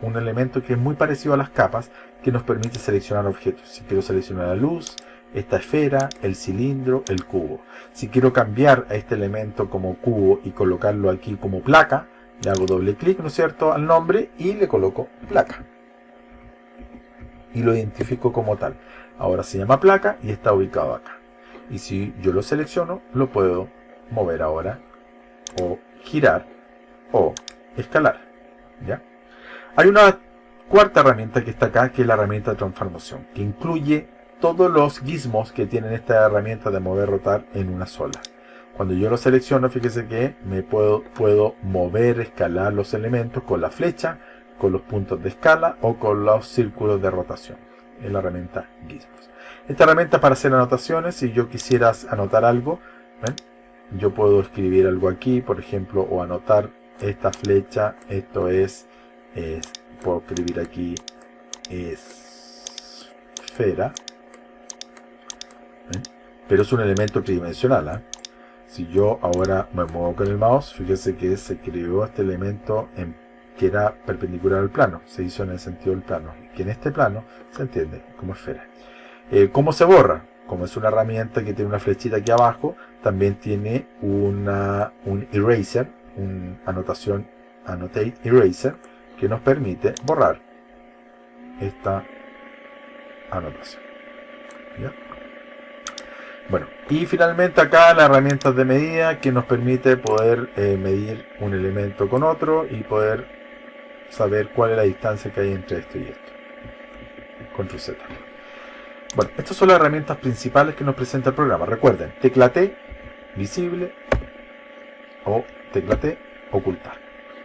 un elemento que es muy parecido a las capas, que nos permite seleccionar objetos. Si quiero seleccionar la luz, esta esfera, el cilindro, el cubo. Si quiero cambiar a este elemento como cubo y colocarlo aquí como placa, le hago doble clic, ¿no es cierto?, al nombre y le coloco placa. Y lo identifico como tal. Ahora se llama placa y está ubicado acá. Y si yo lo selecciono, lo puedo mover ahora, o girar, o escalar, ¿ya? Hay una cuarta herramienta que está acá, que es la herramienta de transformación, que incluye todos los gizmos que tienen esta herramienta de mover, rotar en una sola. Cuando yo lo selecciono, fíjese que me puedo mover, escalar los elementos con la flecha, con los puntos de escala o con los círculos de rotación. Es la herramienta Gizmos. Esta herramienta para hacer anotaciones, si yo quisiera anotar algo, ¿ven?, yo puedo escribir algo aquí, por ejemplo, o anotar esta flecha. Esto puedo escribir aquí esfera, ¿ven?, pero es un elemento tridimensional, ¿eh? Si yo ahora me muevo con el mouse, fíjese que se creó este elemento que era perpendicular al plano, se hizo en el sentido del plano, que en este plano se entiende como esfera. ¿Cómo se borra? Como es una herramienta que tiene una flechita aquí abajo, también tiene un eraser, annotate eraser, que nos permite borrar esta anotación, ¿ya? Bueno, y finalmente acá la herramienta de medida, que nos permite poder medir un elemento con otro y poder saber cuál es la distancia que hay entre esto y esto. Control Z. Bueno, estas son las herramientas principales que nos presenta el programa. Recuerden, tecla T, visible, o tecla T, ocultar.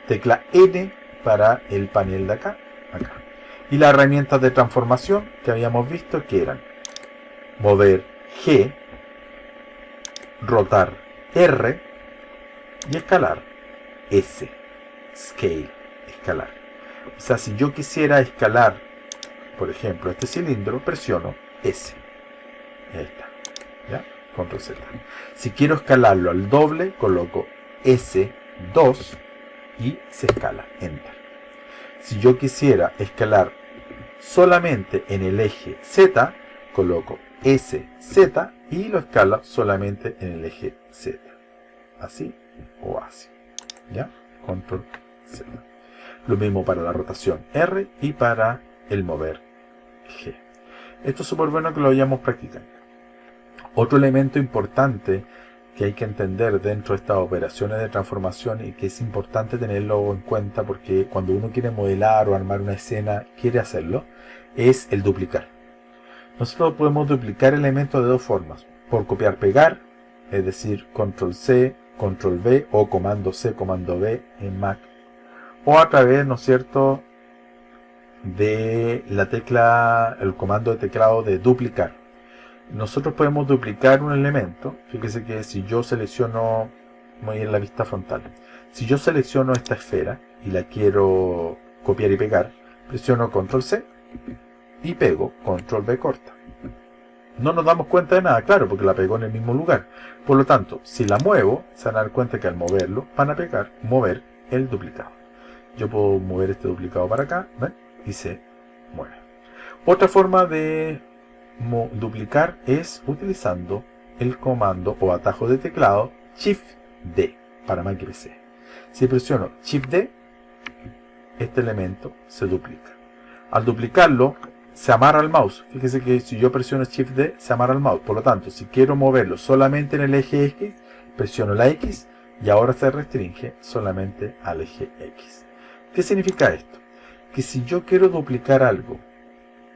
Tecla N para el panel de acá. Y las herramientas de transformación que habíamos visto, que eran mover G, rotar R y escalar S. Scale, escalar. O sea, si yo quisiera escalar, por ejemplo, este cilindro, presiono S. Ahí está, ¿ya? Control Z. Si quiero escalarlo al doble, coloco S2 y se escala, Enter. Si yo quisiera escalar solamente en el eje Z, coloco SZ y lo escala solamente en el eje Z. Así o así, ¿ya? Control Z. Lo mismo para la rotación R y para el mover G. Esto es súper bueno que lo vayamos practicando. Otro elemento importante que hay que entender dentro de estas operaciones de transformación, y que es importante tenerlo en cuenta porque cuando uno quiere modelar o armar una escena, quiere hacerlo, es el duplicar. Nosotros podemos duplicar elementos de dos formas: por copiar-pegar, es decir, control C, control V o comando C, comando V en Mac, o a través, ¿no es cierto?, de la tecla, el comando de teclado de duplicar. nosotros podemos duplicar un elemento. Fíjese que si yo selecciono, voy en la vista frontal, si yo selecciono esta esfera y la quiero copiar y pegar, presiono Control C y pego Control V corta. No nos damos cuenta de nada, claro, porque la pegó en el mismo lugar. Por lo tanto, si la muevo, se van a dar cuenta que al moverlo van a mover el duplicado. Yo puedo mover este duplicado para acá, ¿ven? Y se mueve. Otra forma de duplicar es utilizando el comando o atajo de teclado Shift D para Mac y PC. Si presiono Shift D, este elemento se duplica. Al duplicarlo, se amarra al mouse. Fíjese que si yo presiono Shift D, se amarra al mouse. Por lo tanto, si quiero moverlo solamente en el eje X, presiono la X y ahora se restringe solamente al eje X. ¿Qué significa esto? Que si yo quiero duplicar algo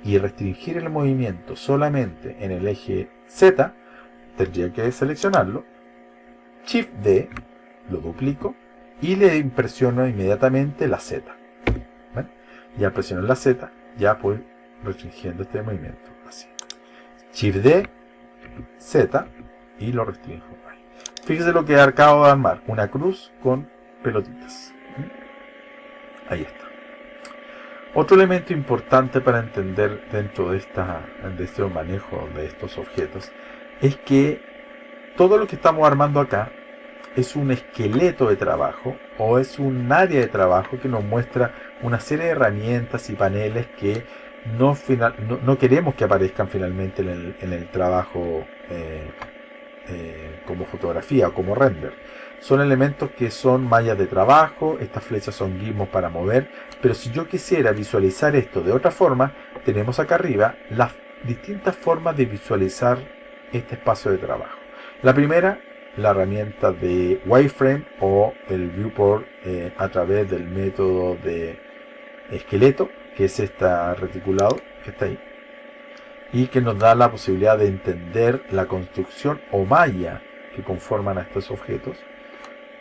y restringir el movimiento solamente en el eje Z, tendría que seleccionarlo, Shift D, lo duplico y le impresiono inmediatamente la Z. ¿Ven? Y al presionar la Z, ya voy restringiendo este movimiento, así. Shift D, Z, y lo restringo. Fíjese lo que acabo de armar, una cruz con pelotitas. Ahí está. Otro elemento importante para entender dentro de este manejo de estos objetos es que todo lo que estamos armando acá es un esqueleto de trabajo o es un área de trabajo que nos muestra una serie de herramientas y paneles que no queremos que aparezcan finalmente en el trabajo como fotografía o como render. Son elementos que son mallas de trabajo, estas flechas son gizmos para mover, pero si yo quisiera visualizar esto de otra forma, tenemos acá arriba las distintas formas de visualizar este espacio de trabajo. La primera, la herramienta de wireframe o el viewport a través del método de esqueleto, que es este reticulado que está ahí, y que nos da la posibilidad de entender la construcción o malla que conforman a estos objetos.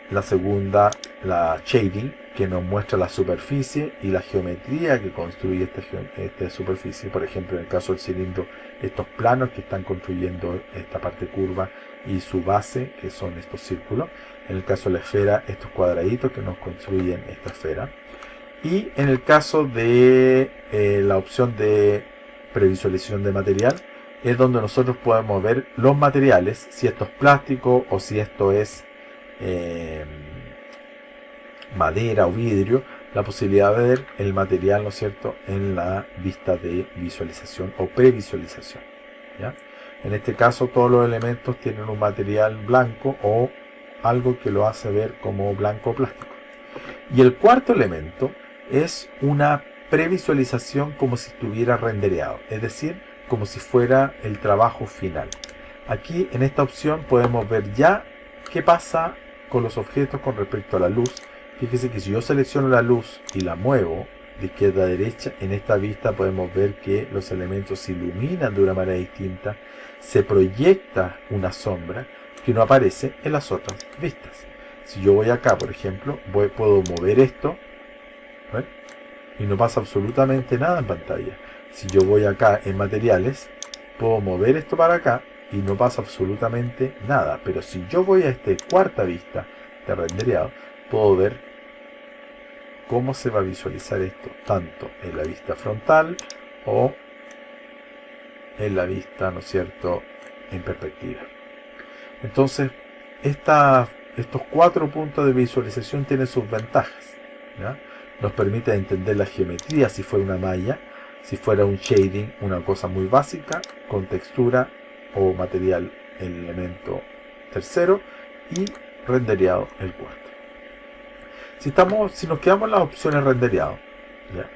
La segunda, la shading, que nos muestra la superficie y la geometría que construye esta superficie. Por ejemplo, en el caso del cilindro, estos planos que están construyendo esta parte curva y su base, que son estos círculos. En el caso de la esfera, estos cuadraditos que nos construyen esta esfera. Y en el caso de la opción de previsualización de material, es donde nosotros podemos ver los materiales, si esto es plástico o si esto es madera o vidrio, la posibilidad de ver el material, ¿no es cierto?, en la vista de visualización o previsualización, ¿ya? En este caso todos los elementos tienen un material blanco o algo que lo hace ver como blanco o plástico. Y el cuarto elemento es una previsualización como si estuviera rendereado, es decir, como si fuera el trabajo final. Aquí en esta opción podemos ver ya qué pasa con los objetos con respecto a la luz. Fíjese que si yo selecciono la luz y la muevo de izquierda a derecha, en esta vista podemos ver que los elementos se iluminan de una manera distinta, se proyecta una sombra que no aparece en las otras vistas. Si yo voy acá, por ejemplo, puedo mover esto, ¿ven? Y no pasa absolutamente nada en pantalla. Si yo voy acá en materiales, puedo mover esto para acá y no pasa absolutamente nada. Pero si yo voy a esta cuarta vista de rendereado, puedo ver cómo se va a visualizar esto, tanto en la vista frontal o en la vista, ¿no es cierto?, en perspectiva. Entonces, estos 4 puntos de visualización tienen sus ventajas, ¿ya? Nos permite entender la geometría si fuera una malla, si fuera un shading, una cosa muy básica, con textura o material, el elemento tercero, y rendereado el cuarto. Si nos quedamos en las opciones rendereado, ¿ya?,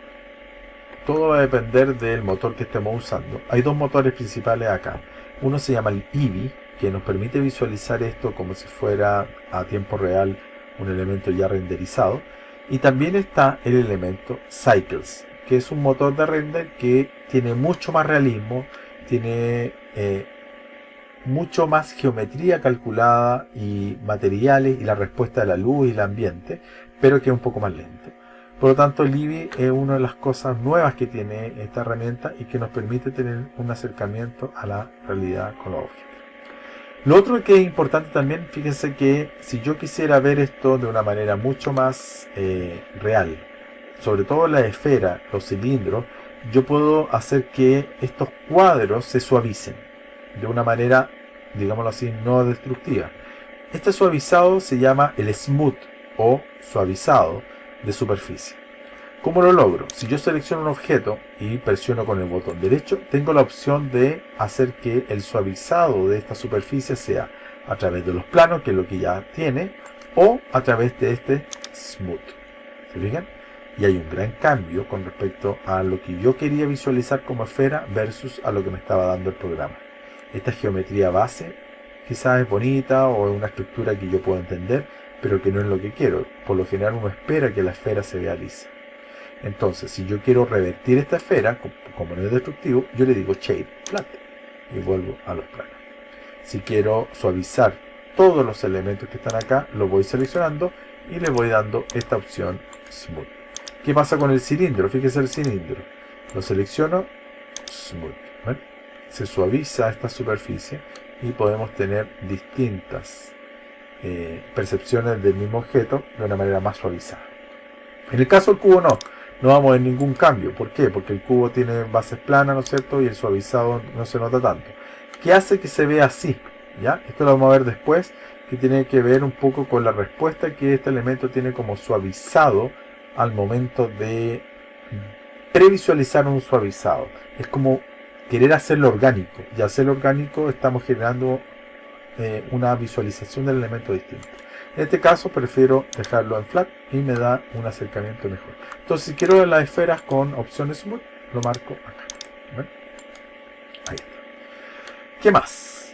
todo va a depender del motor que estemos usando. Hay dos motores principales acá. Uno se llama el Eevee, que nos permite visualizar esto como si fuera a tiempo real un elemento ya renderizado. Y también está el elemento Cycles, que es un motor de render que tiene mucho más realismo, tiene mucho más geometría calculada y materiales y la respuesta de la luz y el ambiente, pero que es un poco más lento. Por lo tanto, el IBI es una de las cosas nuevas que tiene esta herramienta y que nos permite tener un acercamiento a la realidad con los objetos. Lo otro que es importante también, fíjense que si yo quisiera ver esto de una manera mucho más real, sobre todo la esfera, los cilindros, yo puedo hacer que estos cuadros se suavicen de una manera, digámoslo así, no destructiva. Este suavizado se llama el smooth o suavizado de superficie. ¿Cómo lo logro? Si yo selecciono un objeto y presiono con el botón derecho, tengo la opción de hacer que el suavizado de esta superficie sea a través de los planos, que es lo que ya tiene, o a través de este smooth. ¿Se fijan? Y hay un gran cambio con respecto a lo que yo quería visualizar como esfera versus a lo que me estaba dando el programa. Esta geometría base quizás es bonita o es una estructura que yo puedo entender, pero que no es lo que quiero. Por lo general uno espera que la esfera se vea lisa. Entonces, si yo quiero revertir esta esfera, como no es destructivo, yo le digo Shape Flat y vuelvo a los planos. Si quiero suavizar todos los elementos que están acá, lo voy seleccionando y le voy dando esta opción Smooth. ¿Qué pasa con el cilindro? Fíjese el cilindro. Lo selecciono, Smooth. ¿Ven? Se suaviza esta superficie y podemos tener distintas percepciones del mismo objeto de una manera más suavizada. En el caso del cubo no vamos a ver ningún cambio. ¿Por qué? Porque el cubo tiene bases planas, ¿no es cierto? Y el suavizado no se nota tanto. ¿Qué hace que se vea así? ¿Ya? Esto lo vamos a ver después, que tiene que ver un poco con la respuesta que este elemento tiene como suavizado al momento de previsualizar un suavizado. Es como querer hacerlo orgánico. Y hacerlo orgánico estamos generando una visualización del elemento distinto. En este caso prefiero dejarlo en flat y me da un acercamiento mejor. Entonces, si quiero ver las esferas con opciones smooth, lo marco acá. ¿Ven? Ahí está. ¿Qué más?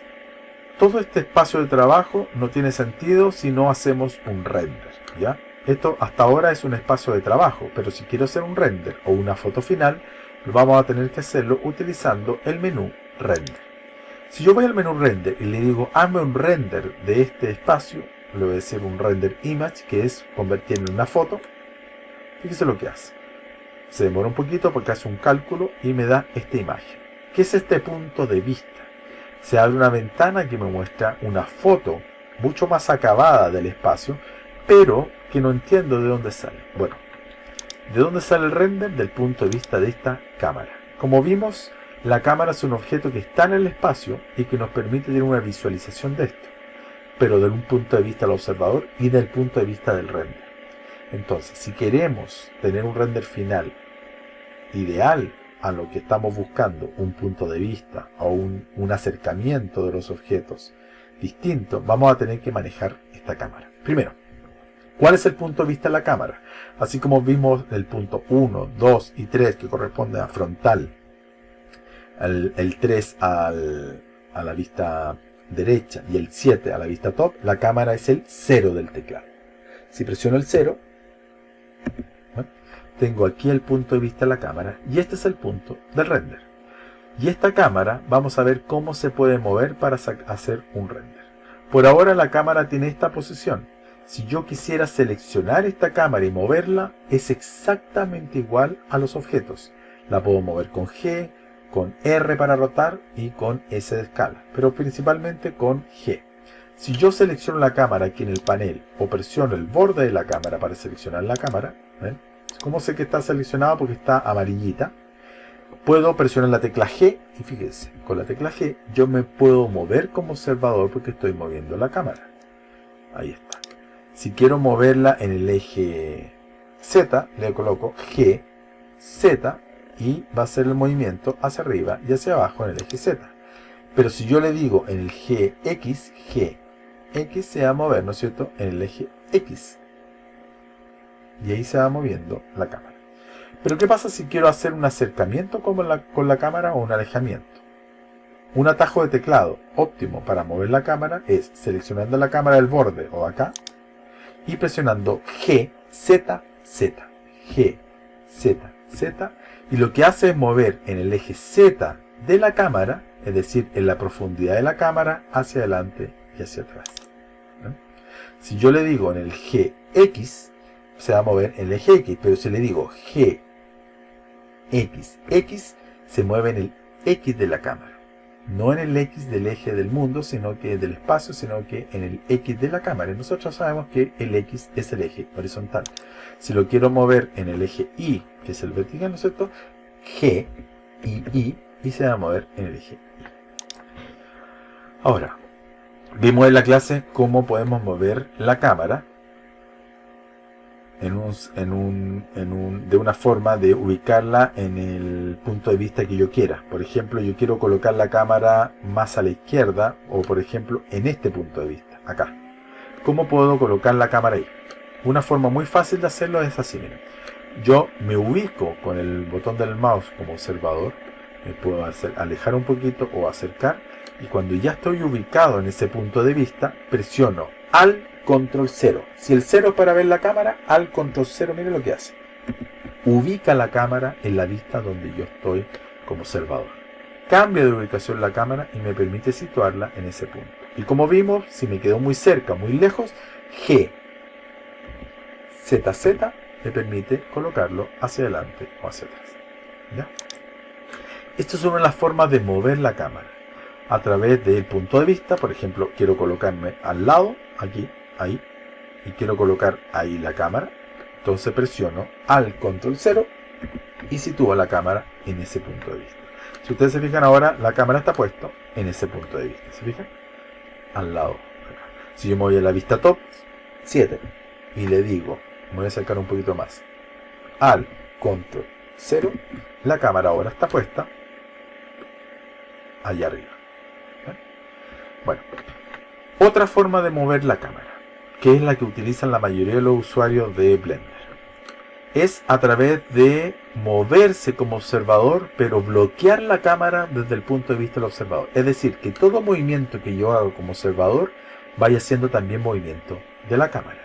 Todo este espacio de trabajo no tiene sentido si no hacemos un render, ¿ya? Esto hasta ahora es un espacio de trabajo, pero si quiero hacer un render o una foto final, vamos a tener que hacerlo utilizando el menú render. Si yo voy al menú render y le digo hazme un render de este espacio, le voy a decir un render image, que es convertirlo en una foto. Fíjese lo que hace. Se demora un poquito porque hace un cálculo y me da esta imagen. ¿Qué es este punto de vista? Se abre una ventana que me muestra una foto mucho más acabada del espacio, pero que no entiendo de dónde sale. Bueno, ¿de dónde sale el render? Del punto de vista de esta cámara. Como vimos, la cámara es un objeto que está en el espacio y que nos permite tener una visualización de esto, pero desde un punto de vista del observador y del punto de vista del render. Entonces, si queremos tener un render final ideal a lo que estamos buscando, un punto de vista o un acercamiento de los objetos distinto, vamos a tener que manejar esta cámara. Primero, ¿cuál es el punto de vista de la cámara? Así como vimos el punto 1, 2 y 3 que corresponde a frontal, el 3 a la vista derecha y el 7 a la vista top, la cámara es el 0 del teclado. Si presiono el 0, tengo aquí el punto de vista de la cámara y este es el punto del render. Y esta cámara vamos a ver cómo se puede mover para hacer un render. Por ahora la cámara tiene esta posición. Si yo quisiera seleccionar esta cámara y moverla, es exactamente igual a los objetos. La puedo mover con G, con R para rotar y con S de escala, pero principalmente con G. Si yo selecciono la cámara aquí en el panel o presiono el borde de la cámara para seleccionar la cámara, ¿ven? ¿Cómo sé que está seleccionado? Porque está amarillita. Puedo presionar la tecla G y fíjense, con la tecla G yo me puedo mover como observador porque estoy moviendo la cámara. Ahí está. Si quiero moverla en el eje Z, le coloco G, Z, y va a ser el movimiento hacia arriba y hacia abajo en el eje Z. Pero si yo le digo en el GX se va a mover, ¿no es cierto?, en el eje X. Y ahí se va moviendo la cámara. Pero ¿qué pasa si quiero hacer un acercamiento con la cámara o un alejamiento? Un atajo de teclado óptimo para mover la cámara es seleccionando la cámara del borde o acá y presionando G, Z, Z, G, Z, Z, y lo que hace es mover en el eje Z de la cámara, es decir, en la profundidad de la cámara, hacia adelante y hacia atrás. ¿Ven? Si yo le digo en el GX, se va a mover en el eje X, pero si le digo G, X, X, se mueve en el X de la cámara. No en el X del eje del mundo, sino que del espacio, sino que en el X de la cámara. Y nosotros sabemos que el X es el eje horizontal. Si lo quiero mover en el eje Y, que es el vertical, ¿no es cierto? G, y se va a mover en el eje Y. Ahora, vimos en la clase cómo podemos mover la cámara de una forma de ubicarla en el punto de vista que yo quiera. Por ejemplo, yo quiero colocar la cámara más a la izquierda, o por ejemplo, en este punto de vista, acá. ¿Cómo puedo colocar la cámara ahí? Una forma muy fácil de hacerlo es así, miren. Yo me ubico con el botón del mouse como observador, me puedo alejar un poquito o acercar, y cuando ya estoy ubicado en ese punto de vista, presiono al control 0. Si el 0 es para ver la cámara, al control 0, miren lo que hace. Ubica la cámara en la vista donde yo estoy como observador. Cambia de ubicación la cámara y me permite situarla en ese punto. Y como vimos, si me quedo muy cerca, muy lejos, G, ZZ me permite colocarlo hacia adelante o hacia atrás. ¿Ya? Estas son las formas de mover la cámara. A través del punto de vista, por ejemplo, quiero colocarme al lado, aquí, ahí, y quiero colocar ahí la cámara. Entonces presiono al control 0 y sitúo la cámara en ese punto de vista. Si ustedes se fijan ahora, la cámara está puesta en ese punto de vista. ¿Se fijan? Al lado. Si yo me voy a la vista top 7 y le digo, me voy a acercar un poquito más, al control 0, la cámara ahora está puesta allá arriba. Bueno, otra forma de mover la cámara, que es la que utilizan la mayoría de los usuarios de Blender, es a través de moverse como observador, pero bloquear la cámara desde el punto de vista del observador. Es decir, que todo movimiento que yo hago como observador vaya siendo también movimiento de la cámara.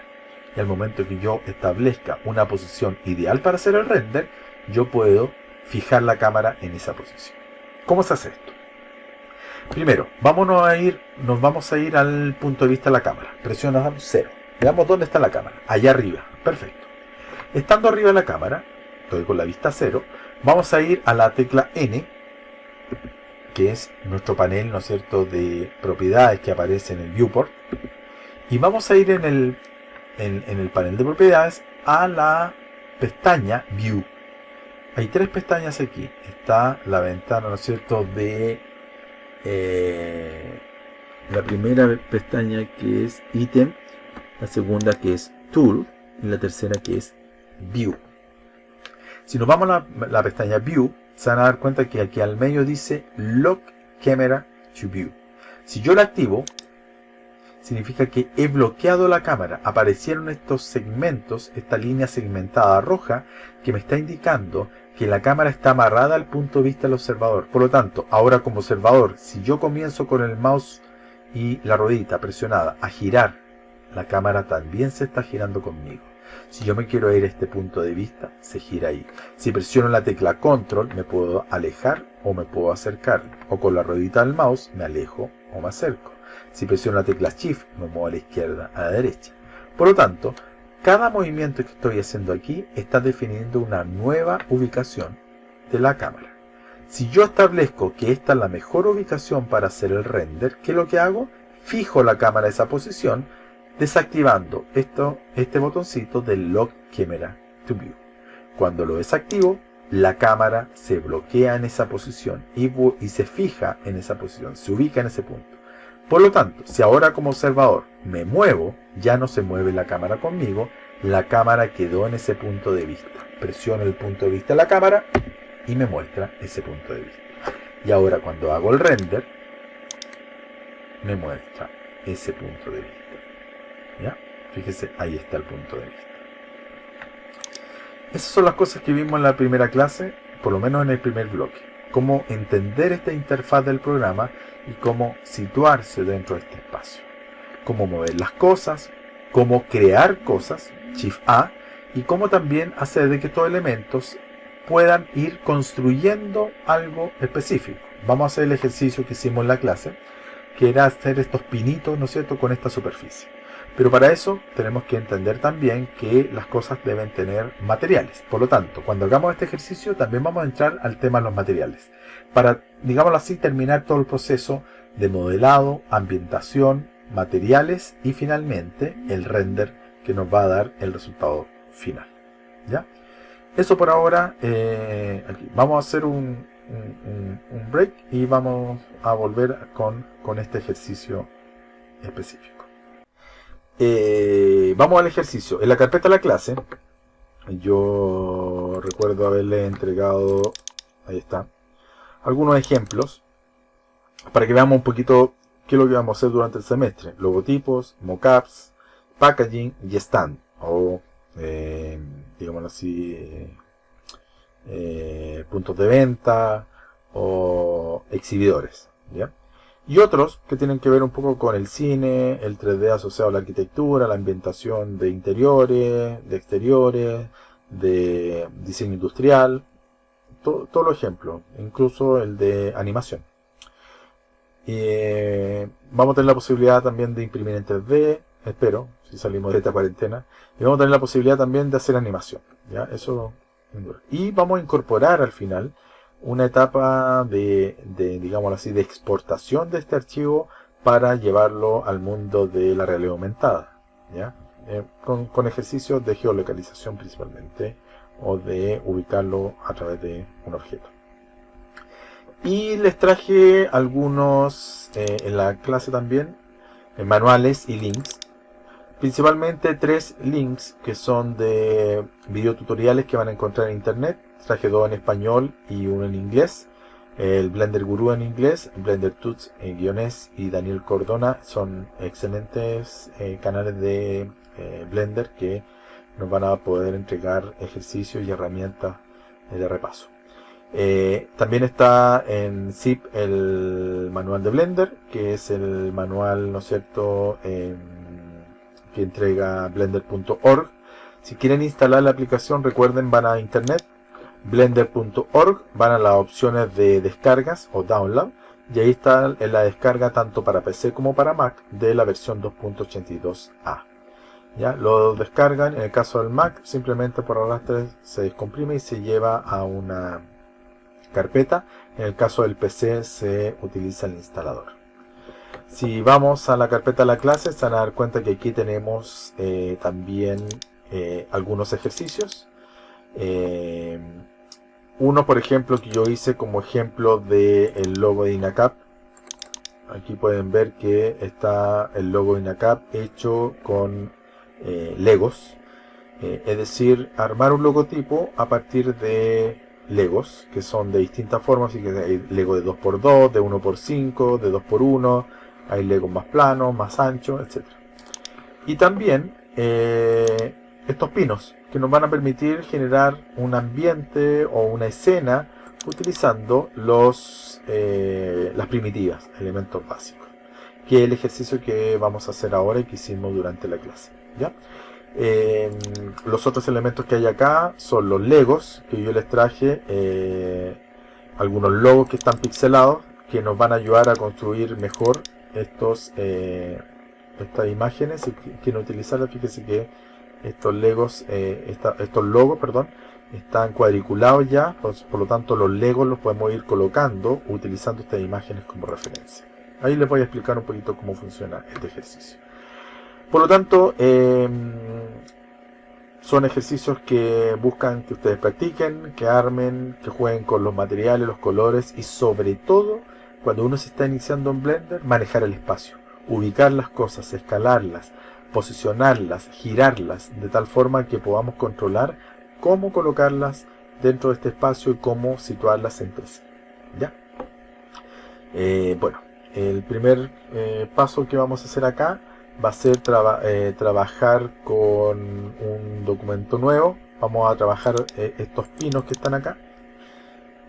Y al momento que yo establezca una posición ideal para hacer el render, yo puedo fijar la cámara en esa posición. ¿Cómo se hace esto? Primero, nos vamos a ir al punto de vista de la cámara. Presionamos 0. Veamos dónde está la cámara. Allá arriba. Perfecto. Estando arriba de la cámara, estoy con la vista 0, vamos a ir a la tecla N, que es nuestro panel, ¿no es cierto?, de propiedades que aparece en el viewport. Y vamos a ir en el panel de propiedades a la pestaña View. Hay tres pestañas aquí. Está la ventana, ¿no es cierto?, de la primera pestaña que es Item, la segunda que es Tool y la tercera que es View. Si nos vamos a la pestaña View, se van a dar cuenta que aquí al medio dice Lock Camera to View. Si yo la activo, significa que he bloqueado la cámara. Aparecieron estos segmentos, esta línea segmentada roja, que me está indicando que la cámara está amarrada al punto de vista del observador. Por lo tanto, ahora como observador, si yo comienzo con el mouse y la ruedita presionada a girar, la cámara también se está girando conmigo. Si yo me quiero ir a este punto de vista, se gira ahí. Si presiono la tecla Control, me puedo alejar o me puedo acercar. O con la ruedita del mouse, me alejo o me acerco. Si presiono la tecla Shift, me muevo a la izquierda, a la derecha. Por lo tanto, cada movimiento que estoy haciendo aquí está definiendo una nueva ubicación de la cámara. Si yo establezco que esta es la mejor ubicación para hacer el render, ¿qué es lo que hago? Fijo la cámara a esa posición, desactivando este botoncito del Lock Camera to View. Cuando lo desactivo, la cámara se bloquea en esa posición y se fija en esa posición, se ubica en ese punto. Por lo tanto, si ahora como observador me muevo, ya no se mueve la cámara conmigo, la cámara quedó en ese punto de vista. Presiono el punto de vista de la cámara y me muestra ese punto de vista. Y ahora cuando hago el render, me muestra ese punto de vista. ¿Ya? Fíjese, ahí está el punto de vista. Esas son las cosas que vimos en la primera clase, por lo menos en el primer bloque. Cómo entender esta interfaz del programa y cómo situarse dentro de este espacio. Cómo mover las cosas, cómo crear cosas, Shift A, y cómo también hacer de que estos elementos puedan ir construyendo algo específico. Vamos a hacer el ejercicio que hicimos en la clase, que era hacer estos pinitos, ¿no es cierto?, con esta superficie. Pero para eso tenemos que entender también que las cosas deben tener materiales. Por lo tanto, cuando hagamos este ejercicio también vamos a entrar al tema de los materiales. Para, digámoslo así, terminar todo el proceso de modelado, ambientación, materiales y finalmente el render que nos va a dar el resultado final. ¿Ya? Eso por ahora. Aquí. Vamos a hacer un break y vamos a volver con este ejercicio específico. Vamos al ejercicio. En la carpeta de la clase, yo recuerdo haberle entregado, ahí está, algunos ejemplos para que veamos un poquito qué es lo que vamos a hacer durante el semestre. Logotipos, mockups, packaging y stand, o digámoslo así, puntos de venta o exhibidores, ¿ya? Y otros que tienen que ver un poco con el cine, el 3D asociado a la arquitectura, la ambientación de interiores, de exteriores, de diseño industrial, todos los ejemplos, incluso el de animación. Vamos a tener la posibilidad también de imprimir en 3D, espero, si salimos de esta cuarentena, y vamos a tener la posibilidad también de hacer animación, ¿ya? Eso. Y vamos a incorporar al final una etapa de digámoslo así, de exportación de este archivo para llevarlo al mundo de la realidad aumentada, ¿ya? Con ejercicios de geolocalización principalmente, o de ubicarlo a través de un objeto. Y les traje algunos en la clase también, manuales y links. Principalmente 3 links que son de videotutoriales que van a encontrar en internet. Traje 2 en español y 1 en inglés. El Blender Guru en inglés, Blender Tuts guiones y Daniel Cordona son excelentes canales de Blender que nos van a poder entregar ejercicios y herramientas de repaso. También está en zip el manual de Blender, que es el manual, ¿no es cierto?, que entrega blender.org. Si quieren instalar la aplicación, recuerden, van a internet, blender.org, van a las opciones de descargas o download, y ahí está en la descarga tanto para PC como para Mac de la versión 2.82a. ¿Ya? Lo descargan, en el caso del Mac, simplemente por arrastre se descomprime y se lleva a una carpeta. En el caso del PC se utiliza el instalador. Si vamos a la carpeta de la clase, se van a dar cuenta que aquí tenemos también algunos ejercicios. Uno, por ejemplo, que yo hice como ejemplo del logo de INACAP. Aquí pueden ver que está el logo de INACAP hecho con Legos. Es decir, armar un logotipo a partir de Legos, que son de distintas formas. Así que hay Lego de 2x2, de 1x5, de 2x1. Hay Legos más planos, más anchos, etc. Y también estos pinos, que nos van a permitir generar un ambiente o una escena utilizando las primitivas, elementos básicos, que es el ejercicio que vamos a hacer ahora y que hicimos durante la clase, ¿ya? Los otros elementos que hay acá son los Legos, que yo les traje, algunos logos que están pixelados, que nos van a ayudar a construir mejor estas imágenes. Si quieren utilizarlas, fíjense que estos Legos, estos logos, perdón, están cuadriculados ya, por lo tanto los Legos los podemos ir colocando utilizando estas imágenes como referencia. Ahí les voy a explicar un poquito cómo funciona este ejercicio. Por lo tanto, son ejercicios que buscan que ustedes practiquen, que armen, que jueguen con los materiales, los colores y sobre todo, cuando uno se está iniciando en Blender, manejar el espacio, ubicar las cosas, escalarlas, posicionarlas, girarlas, de tal forma que podamos controlar cómo colocarlas dentro de este espacio y cómo situarlas entre sí. ¿Ya? Bueno, el primer paso que vamos a hacer acá va a ser trabajar con un documento nuevo. Vamos a trabajar estos pinos que están acá.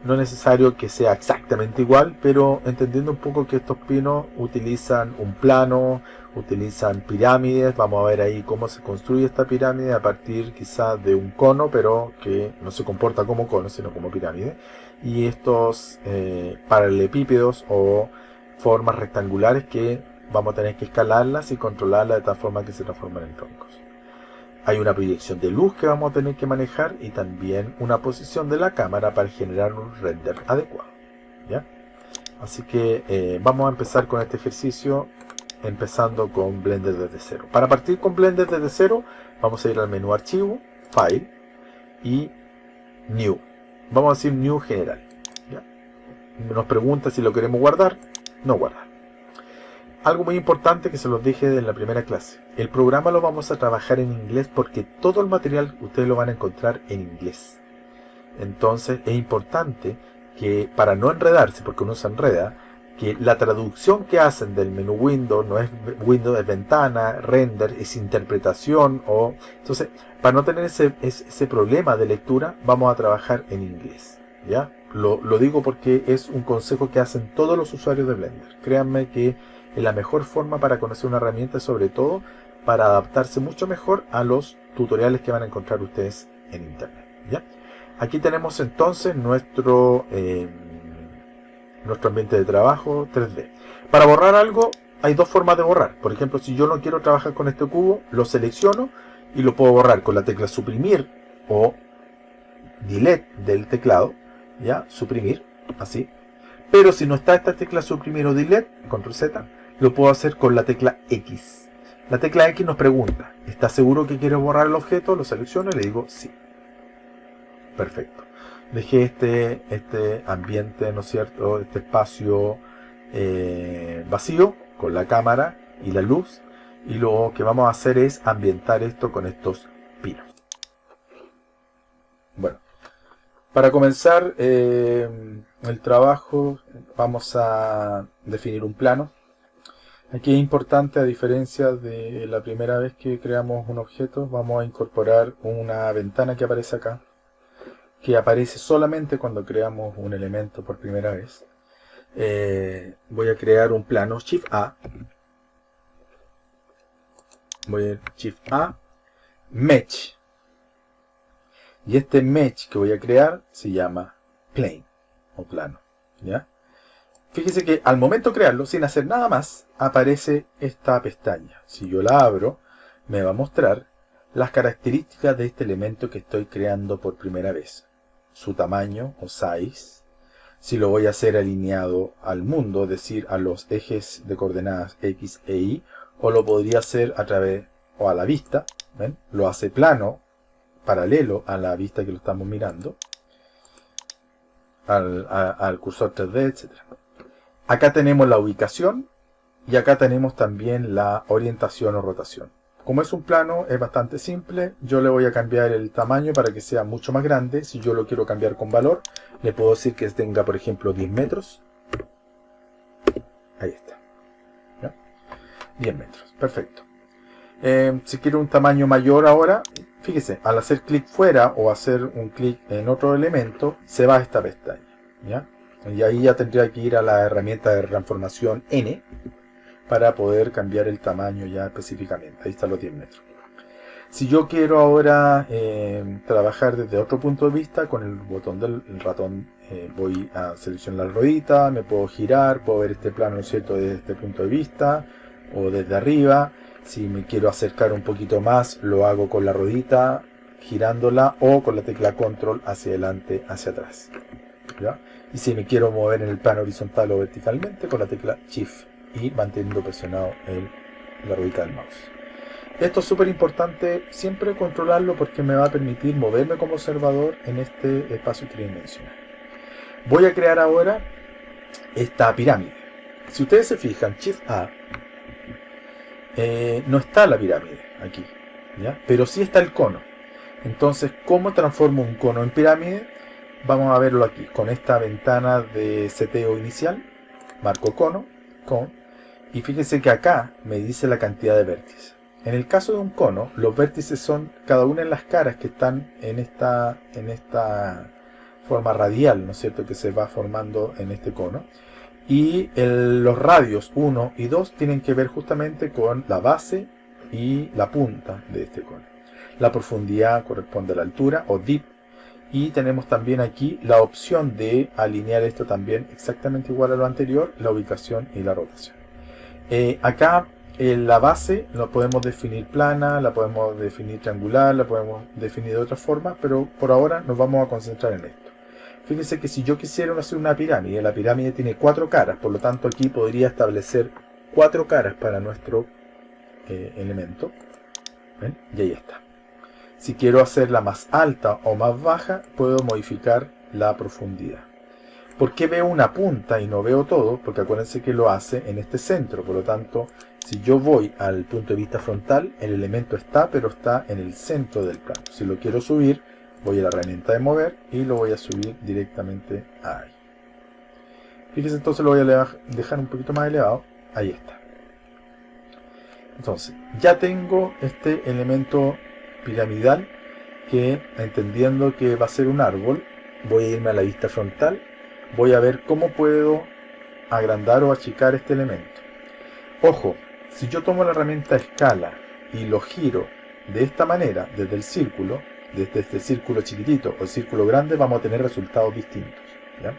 No es necesario que sea exactamente igual, pero entendiendo un poco que estos pinos utilizan un plano, utilizan pirámides. Vamos a ver ahí cómo se construye esta pirámide a partir quizás de un cono, pero que no se comporta como cono, sino como pirámide. Y estos paralelepípedos o formas rectangulares que vamos a tener que escalarlas y controlarlas de tal forma que se transformen en troncos. Hay una proyección de luz que vamos a tener que manejar y también una posición de la cámara para generar un render adecuado, ¿ya? Así que vamos a empezar con este ejercicio empezando con Blender desde cero. Para partir con Blender desde cero vamos a ir al menú Archivo, File y New. Vamos a decir New General, ¿ya? Nos pregunta si lo queremos guardar. No guardar. Algo muy importante que se los dije en la primera clase. El programa lo vamos a trabajar en inglés porque todo el material ustedes lo van a encontrar en inglés. Entonces es importante que, para no enredarse, porque uno se enreda, que la traducción que hacen del menú Windows no es Windows, es ventana, render, es interpretación. Entonces, para no tener ese problema de lectura, vamos a trabajar en inglés, ¿ya? Lo digo porque es un consejo que hacen todos los usuarios de Blender. Créanme que es la mejor forma para conocer una herramienta, sobre todo para adaptarse mucho mejor a los tutoriales que van a encontrar ustedes en internet, ¿ya? Aquí tenemos entonces nuestro ambiente de trabajo 3D. Para borrar algo hay dos formas de borrar. Por ejemplo, si yo no quiero trabajar con este cubo, lo selecciono y lo puedo borrar con la tecla suprimir o delete del teclado, ¿ya? Suprimir, así. Pero si no está esta tecla suprimir o delete, control Z, lo puedo hacer con la tecla X. La tecla X nos pregunta, ¿está seguro que quiere borrar el objeto? Lo selecciono y le digo sí. Perfecto. Dejé este ambiente, ¿no es cierto? Este espacio vacío con la cámara y la luz. Y lo que vamos a hacer es ambientar esto con estos pinos. Bueno, para comenzar el trabajo vamos a definir un plano. Aquí es importante, a diferencia de la primera vez que creamos un objeto, vamos a incorporar una ventana que aparece acá, que aparece solamente cuando creamos un elemento por primera vez. Voy a crear un plano, Shift A. Voy a Shift A, Mesh. Y este Mesh que voy a crear se llama Plane o plano, ¿ya? Fíjese que al momento de crearlo, sin hacer nada más, aparece esta pestaña. Si yo la abro, me va a mostrar las características de este elemento que estoy creando por primera vez. Su tamaño o size. Si lo voy a hacer alineado al mundo, es decir, a los ejes de coordenadas X e Y, o lo podría hacer a través o a la vista. ¿Ven? Lo hace plano, paralelo a la vista que lo estamos mirando, al cursor 3D, etc. Acá tenemos la ubicación y acá tenemos también la orientación o rotación. Como es un plano, es bastante simple. Yo le voy a cambiar el tamaño para que sea mucho más grande. Si yo lo quiero cambiar con valor, le puedo decir que tenga, por ejemplo, 10 metros. Ahí está, ¿ya? 10 metros, perfecto. Si quiero un tamaño mayor ahora, fíjese, al hacer clic fuera o hacer un clic en otro elemento, se va a esta pestaña, ¿ya? Y ahí ya tendría que ir a la herramienta de transformación N para poder cambiar el tamaño ya específicamente. Ahí están los 10 metros. Si yo quiero ahora trabajar desde otro punto de vista, con el botón del ratón voy a seleccionar la ruedita, me puedo girar, puedo ver este plano, ¿no es cierto?, desde este punto de vista o desde arriba. Si me quiero acercar un poquito más, lo hago con la ruedita, girándola, o con la tecla control hacia adelante, hacia atrás, ¿ya? Y si me quiero mover en el plano horizontal o verticalmente, con la tecla Shift y manteniendo presionado la ruedita del mouse. Esto es súper importante siempre controlarlo porque me va a permitir moverme como observador en este espacio tridimensional. Voy a crear ahora esta pirámide. Si ustedes se fijan, Shift A, no está la pirámide aquí, ¿ya? Pero sí está el cono. Entonces, ¿cómo transformo un cono en pirámide? Vamos a verlo aquí, con esta ventana de seteo inicial. Marco cono, y fíjense que acá me dice la cantidad de vértices. En el caso de un cono, los vértices son cada una de las caras que están en esta forma radial, ¿no es cierto?, que se va formando en este cono. Y los radios 1 y 2 tienen que ver justamente con la base y la punta de este cono. La profundidad corresponde a la altura o dip. Y tenemos también aquí la opción de alinear esto también exactamente igual a lo anterior, la ubicación y la rotación. Acá la base la podemos definir plana, la podemos definir triangular, la podemos definir de otra forma, pero por ahora nos vamos a concentrar en esto. Fíjense que si yo quisiera hacer una pirámide, la pirámide tiene 4 caras, por lo tanto aquí podría establecer 4 caras para nuestro elemento. ¿Ven? Y ahí está. Si quiero hacerla más alta o más baja, puedo modificar la profundidad. ¿Por qué veo una punta y no veo todo? Porque acuérdense que lo hace en este centro. Por lo tanto, si yo voy al punto de vista frontal, el elemento está, pero está en el centro del plano. Si lo quiero subir, voy a la herramienta de mover y lo voy a subir directamente ahí. Fíjense, entonces lo voy a dejar un poquito más elevado. Ahí está. Entonces, ya tengo este elemento piramidal que, entendiendo que va a ser un árbol, voy a irme a la vista frontal. Voy a ver cómo puedo agrandar o achicar este elemento. Ojo, si yo tomo la herramienta escala y lo giro de esta manera, desde el círculo, desde este círculo chiquitito o el círculo grande, vamos a tener resultados distintos, ¿ya?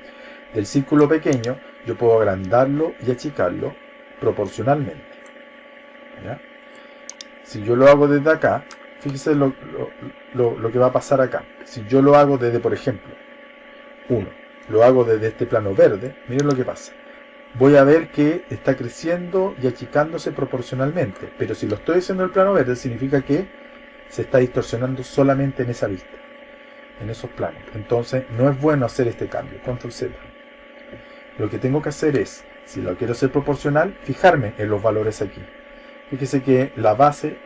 Del círculo pequeño yo puedo agrandarlo y achicarlo proporcionalmente, ¿ya? Si yo lo hago desde acá, fíjense lo que va a pasar acá. Si yo lo hago desde, por ejemplo, 1, lo hago desde este plano verde, miren lo que pasa. Voy a ver que está creciendo y achicándose proporcionalmente, pero si lo estoy haciendo en el plano verde, significa que se está distorsionando solamente en esa vista, en esos planos. Entonces no es bueno hacer este cambio. Control Z. Lo que tengo que hacer es, si lo quiero hacer proporcional, fijarme en los valores aquí. Fíjese que la base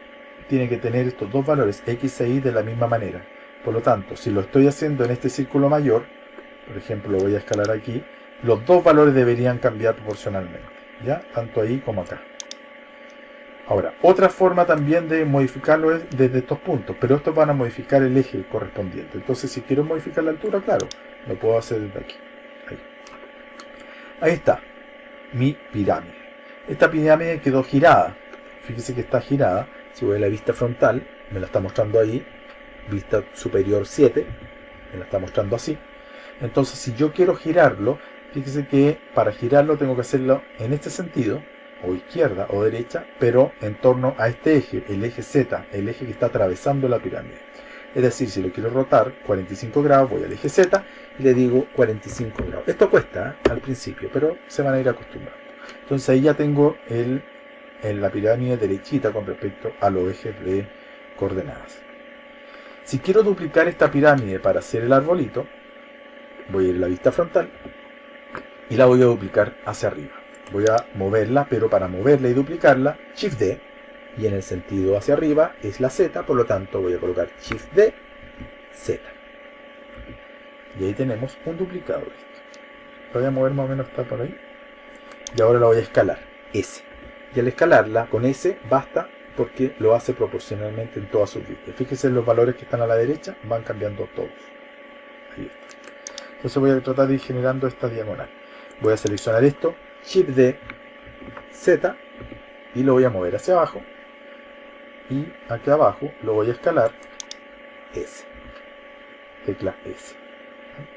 tiene que tener estos dos valores, X e Y, de la misma manera. Por lo tanto, si lo estoy haciendo en este círculo mayor, por ejemplo, lo voy a escalar aquí, los dos valores deberían cambiar proporcionalmente, ¿ya? Tanto ahí como acá. Ahora, otra forma también de modificarlo es desde estos puntos, pero estos van a modificar el eje correspondiente. Entonces, si quiero modificar la altura, claro, lo puedo hacer desde aquí. Ahí está, mi pirámide. Esta pirámide quedó girada. Fíjese que está girada. Si voy a la vista frontal, me la está mostrando ahí. Vista superior 7, me la está mostrando así. Entonces, si yo quiero girarlo, fíjese que para girarlo tengo que hacerlo en este sentido, o izquierda o derecha, pero en torno a este eje, el eje Z, el eje que está atravesando la pirámide. Es decir, si lo quiero rotar 45 grados, voy al eje Z y le digo 45 grados. Esto cuesta al principio, pero se van a ir acostumbrando. Entonces ahí ya tengo la pirámide derechita con respecto a los ejes de coordenadas. Si quiero duplicar esta pirámide para hacer el arbolito, voy a ir a la vista frontal y la voy a duplicar hacia arriba. Voy a moverla, pero para moverla y duplicarla, Shift D, y en el sentido hacia arriba es la Z, por lo tanto voy a colocar Shift D, Z. Y ahí tenemos un duplicado de esto. Lo voy a mover más o menos hasta por ahí. Y ahora la voy a escalar, S. Y al escalarla con S basta porque lo hace proporcionalmente en todas sus vistas. Fíjense en los valores que están a la derecha, van cambiando todos. Ahí está. Entonces voy a tratar de ir generando esta diagonal. Voy a seleccionar esto, Shift D, Z, y lo voy a mover hacia abajo. Y aquí abajo lo voy a escalar, S. Tecla S.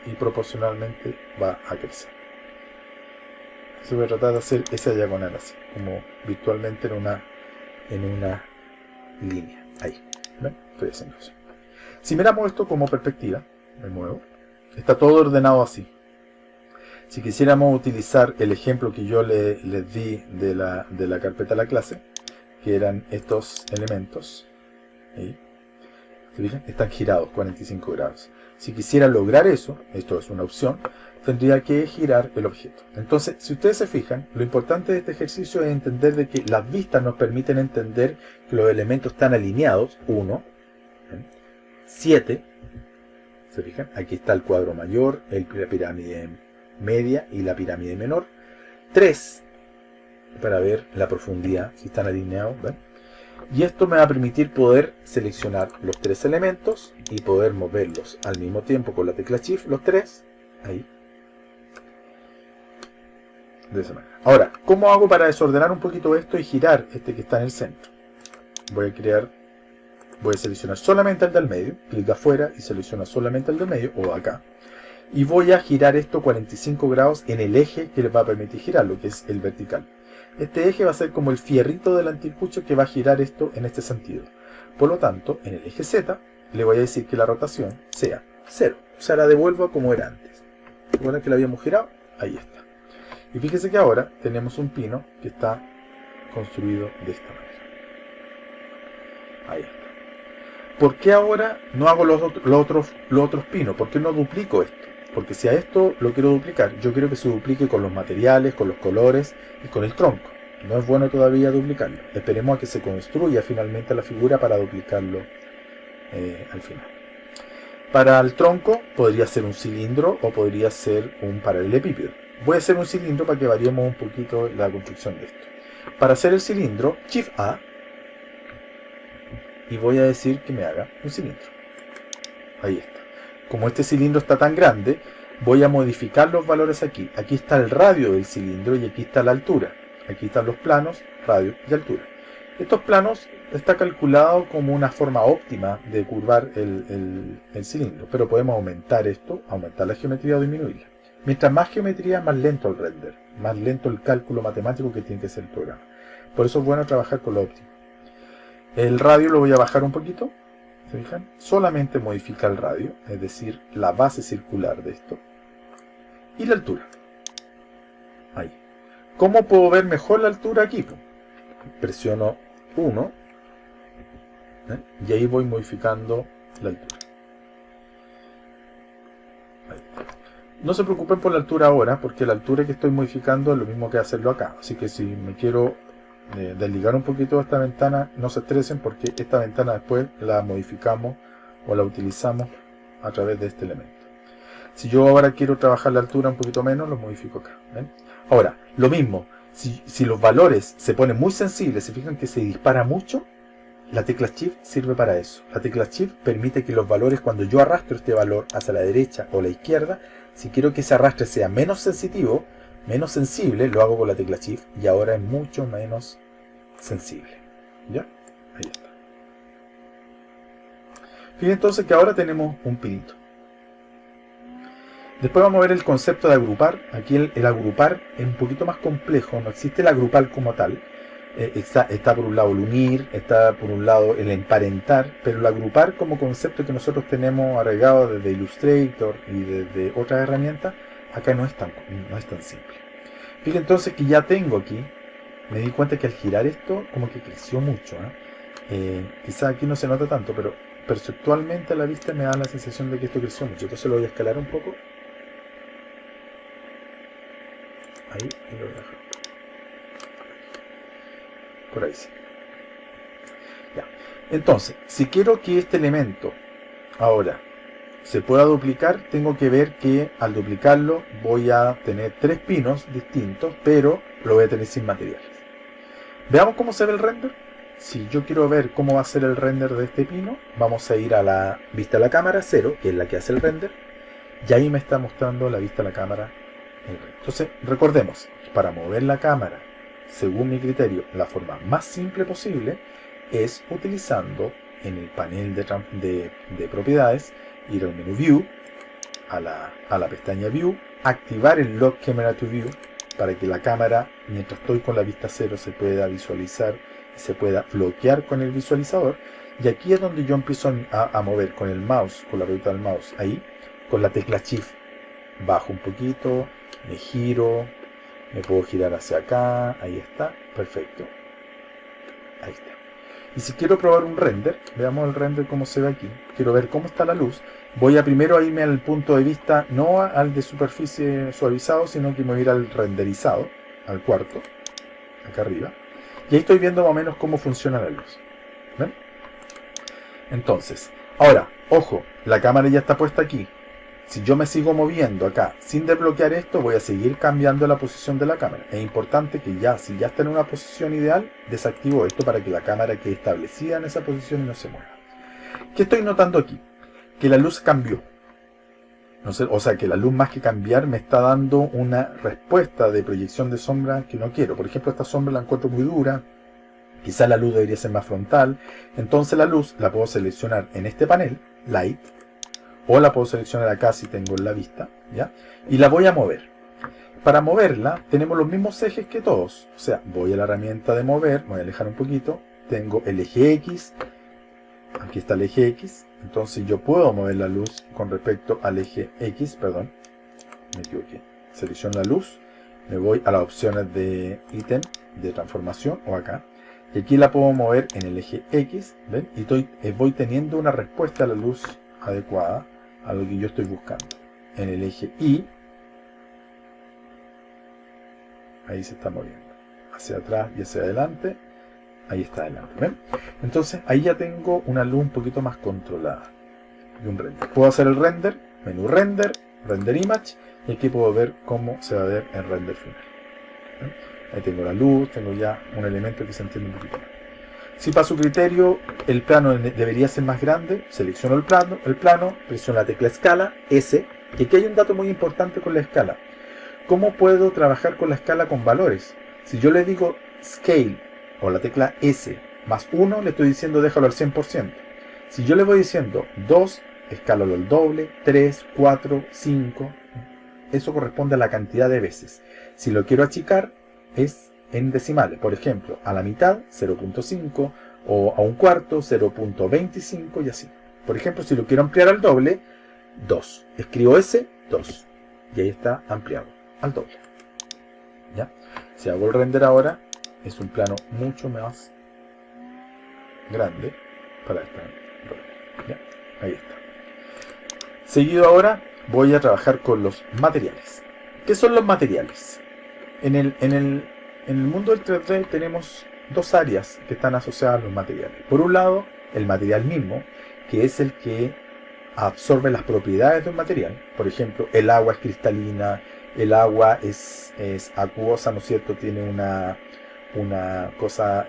Y proporcionalmente va a crecer. Entonces voy a tratar de hacer esa diagonal así, como virtualmente en una línea. Ahí. ¿Ven? Estoy haciendo eso. Si miramos esto como perspectiva, me muevo. Está todo ordenado así. Si quisiéramos utilizar el ejemplo que yo les di de la carpeta de la clase, que eran estos elementos, ahí, ¿se fijan? Están girados 45 grados. Si quisiera lograr eso, esto es una opción, tendría que girar el objeto. Entonces, si ustedes se fijan, lo importante de este ejercicio es entender de que las vistas nos permiten entender que los elementos están alineados. 1, 7, ¿se fijan? Aquí está el cuadro mayor, la pirámide media y la pirámide menor. 3, para ver la profundidad, si están alineados, ¿ven? Y esto me va a permitir poder seleccionar los 3 elementos y poder moverlos al mismo tiempo con la tecla Shift, los 3, ahí. De esa manera. Ahora, ¿cómo hago para desordenar un poquito esto y girar este que está en el centro? Voy a seleccionar solamente el del medio, clic afuera y selecciona solamente el del medio, o acá. Y voy a girar esto 45 grados en el eje que les va a permitir girarlo, que es el vertical. Este eje va a ser como el fierrito del anticucho que va a girar esto en este sentido. Por lo tanto, en el eje Z le voy a decir que la rotación sea 0. O sea, la devuelvo como era antes. ¿Recuerdan que la habíamos girado? Ahí está. Y fíjense que ahora tenemos un pino que está construido de esta manera. Ahí está. ¿Por qué ahora no hago los otros pinos? ¿Por qué no duplico esto? Porque si a esto lo quiero duplicar, yo quiero que se duplique con los materiales, con los colores y con el tronco. No es bueno todavía duplicarlo. Esperemos a que se construya finalmente la figura para duplicarlo al final. Para el tronco podría ser un cilindro o podría ser un paralelepípedo. Voy a hacer un cilindro para que variemos un poquito la construcción de esto. Para hacer el cilindro, Shift A, y voy a decir que me haga un cilindro. Ahí está. Como este cilindro está tan grande, voy a modificar los valores aquí. Aquí está el radio del cilindro y aquí está la altura. Aquí están los planos, radio y altura. Estos planos está calculado como una forma óptima de curvar el cilindro, pero podemos aumentar esto, aumentar la geometría o disminuirla. Mientras más geometría, más lento el render, más lento el cálculo matemático que tiene que hacer el programa. Por eso es bueno trabajar con lo óptimo. El radio lo voy a bajar un poquito, ¿se fijan? Solamente modifica el radio, es decir, la base circular de esto. Y la altura. Ahí. ¿Cómo puedo ver mejor la altura aquí? Presiono 1 y ahí voy modificando la altura. Ahí. No se preocupen por la altura ahora, porque la altura que estoy modificando es lo mismo que hacerlo acá. Así que si me quiero desligar un poquito de esta ventana, no se estresen, porque esta ventana después la modificamos o la utilizamos a través de este elemento. Si yo ahora quiero trabajar la altura un poquito menos, lo modifico acá. ¿Ven? Ahora, lo mismo, si los valores se ponen muy sensibles, se fijan que se dispara mucho, la tecla Shift sirve para eso. La tecla Shift permite que los valores, cuando yo arrastro este valor hacia la derecha o la izquierda, si quiero que ese arrastre sea menos sensitivo, menos sensible, lo hago con la tecla Shift y ahora es mucho menos sensible. ¿Ya? Ahí está. Fíjense entonces que ahora tenemos un pinito. Después vamos a ver el concepto de agrupar. Aquí el agrupar es un poquito más complejo, no existe el agrupar como tal. Está por un lado el unir, está por un lado el emparentar, pero el agrupar como concepto que nosotros tenemos arraigado desde Illustrator y desde otras herramientas, acá no es tan simple. Fíjense entonces que ya tengo aquí, me di cuenta que al girar esto como que creció mucho. Quizás aquí no se nota tanto, pero perceptualmente a la vista me da la sensación de que esto creció mucho. Entonces lo voy a escalar un poco. Ahí, y lo voy a dejar. Por ahí sí. Ya. Entonces, si quiero que este elemento ahora se pueda duplicar, tengo que ver que al duplicarlo voy a tener 3 pinos distintos, pero lo voy a tener sin materiales. Veamos cómo se ve el render. Si yo quiero ver cómo va a ser el render de este pino, vamos a ir a la vista de la cámara 0, que es la que hace el render, y ahí me está mostrando la vista de la cámara. Entonces, recordemos, para mover la cámara, según mi criterio, la forma más simple posible es utilizando en el panel de propiedades, ir al menú View, a la pestaña View, activar el Lock Camera to View para que la cámara, mientras estoy con la vista 0, se pueda visualizar y se pueda bloquear con el visualizador. Y aquí es donde yo empiezo a mover con el mouse, con la ruedita del mouse, ahí, con la tecla Shift. Bajo un poquito, me giro, me puedo girar hacia acá, ahí está, perfecto. Ahí está. Y si quiero probar un render, veamos el render cómo se ve aquí. Quiero ver cómo está la luz. Voy a primero irme al punto de vista, no al de superficie suavizado, sino que me voy a ir al renderizado, al cuarto, acá arriba. Y ahí estoy viendo más o menos cómo funciona la luz. ¿Ven? Entonces, ahora, ojo, la cámara ya está puesta aquí. Si yo me sigo moviendo acá sin desbloquear esto, voy a seguir cambiando la posición de la cámara. Es importante que si ya está en una posición ideal, desactivo esto para que la cámara quede establecida en esa posición y no se mueva. ¿Qué estoy notando aquí? Que la luz cambió. O sea, que la luz más que cambiar me está dando una respuesta de proyección de sombra que no quiero. Por ejemplo, esta sombra la encuentro muy dura. Quizá la luz debería ser más frontal. Entonces la luz la puedo seleccionar en este panel, Light. O la puedo seleccionar acá si tengo en la vista, ¿ya? Y la voy a mover. para moverla tenemos los mismos ejes que todos. O sea, voy a la herramienta de mover, me voy a alejar un poquito, tengo el eje X, aquí está el eje X, entonces yo puedo mover la luz con respecto al eje X, perdón, me equivoqué. Selecciono la luz, me voy a las opciones de ítem, de transformación, o acá, y aquí la puedo mover en el eje X, ¿ven? Y voy teniendo una respuesta a la luz adecuada a lo que yo estoy buscando. En el eje Y, ahí se está moviendo, hacia atrás y hacia adelante, ahí está adelante, ¿ven? Entonces ahí ya tengo una luz un poquito más controlada y un render. Puedo hacer el render, menú render, render image, y aquí puedo ver cómo se va a ver en render final. ¿Ven? Ahí tengo la luz, tengo ya un elemento que se entiende un poquito más. Si para su criterio el plano debería ser más grande, selecciono el plano, presiono la tecla escala, S, y aquí hay un dato muy importante con la escala. ¿Cómo puedo trabajar con la escala con valores? Si yo le digo scale o la tecla S más 1, le estoy diciendo déjalo al 100%. Si yo le voy diciendo 2, escálalo al doble, 3, 4, 5, eso corresponde a la cantidad de veces. Si lo quiero achicar, es en decimales. Por ejemplo, a la mitad, 0.5, o a un cuarto, 0.25 y así. Por ejemplo, si lo quiero ampliar al doble, 2. Escribo S, 2. Y ahí está ampliado al doble. ¿Ya? Si hago el render ahora, es un plano mucho más grande para esta. ¿Ya? Ahí está. Seguido ahora voy a trabajar con los materiales. ¿Qué son los materiales? En el mundo del 3D tenemos dos áreas que están asociadas a los materiales. Por un lado, el material mismo, que es el que absorbe las propiedades de un material. Por ejemplo, el agua es cristalina, el agua es acuosa, ¿no es cierto? Tiene una cosa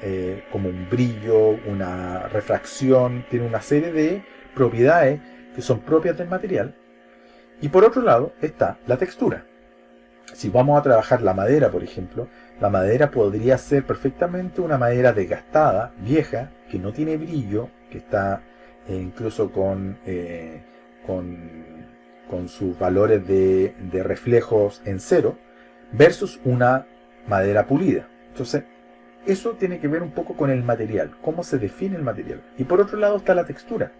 como un brillo, una refracción, tiene una serie de propiedades que son propias del material. Y por otro lado está la textura. Si vamos a trabajar la madera, por ejemplo, la madera podría ser perfectamente una madera desgastada, vieja, que no tiene brillo, que está incluso con sus valores de reflejos en cero, versus una madera pulida. Entonces, eso tiene que ver un poco con el material, cómo se define el material. Y por otro lado está la textura.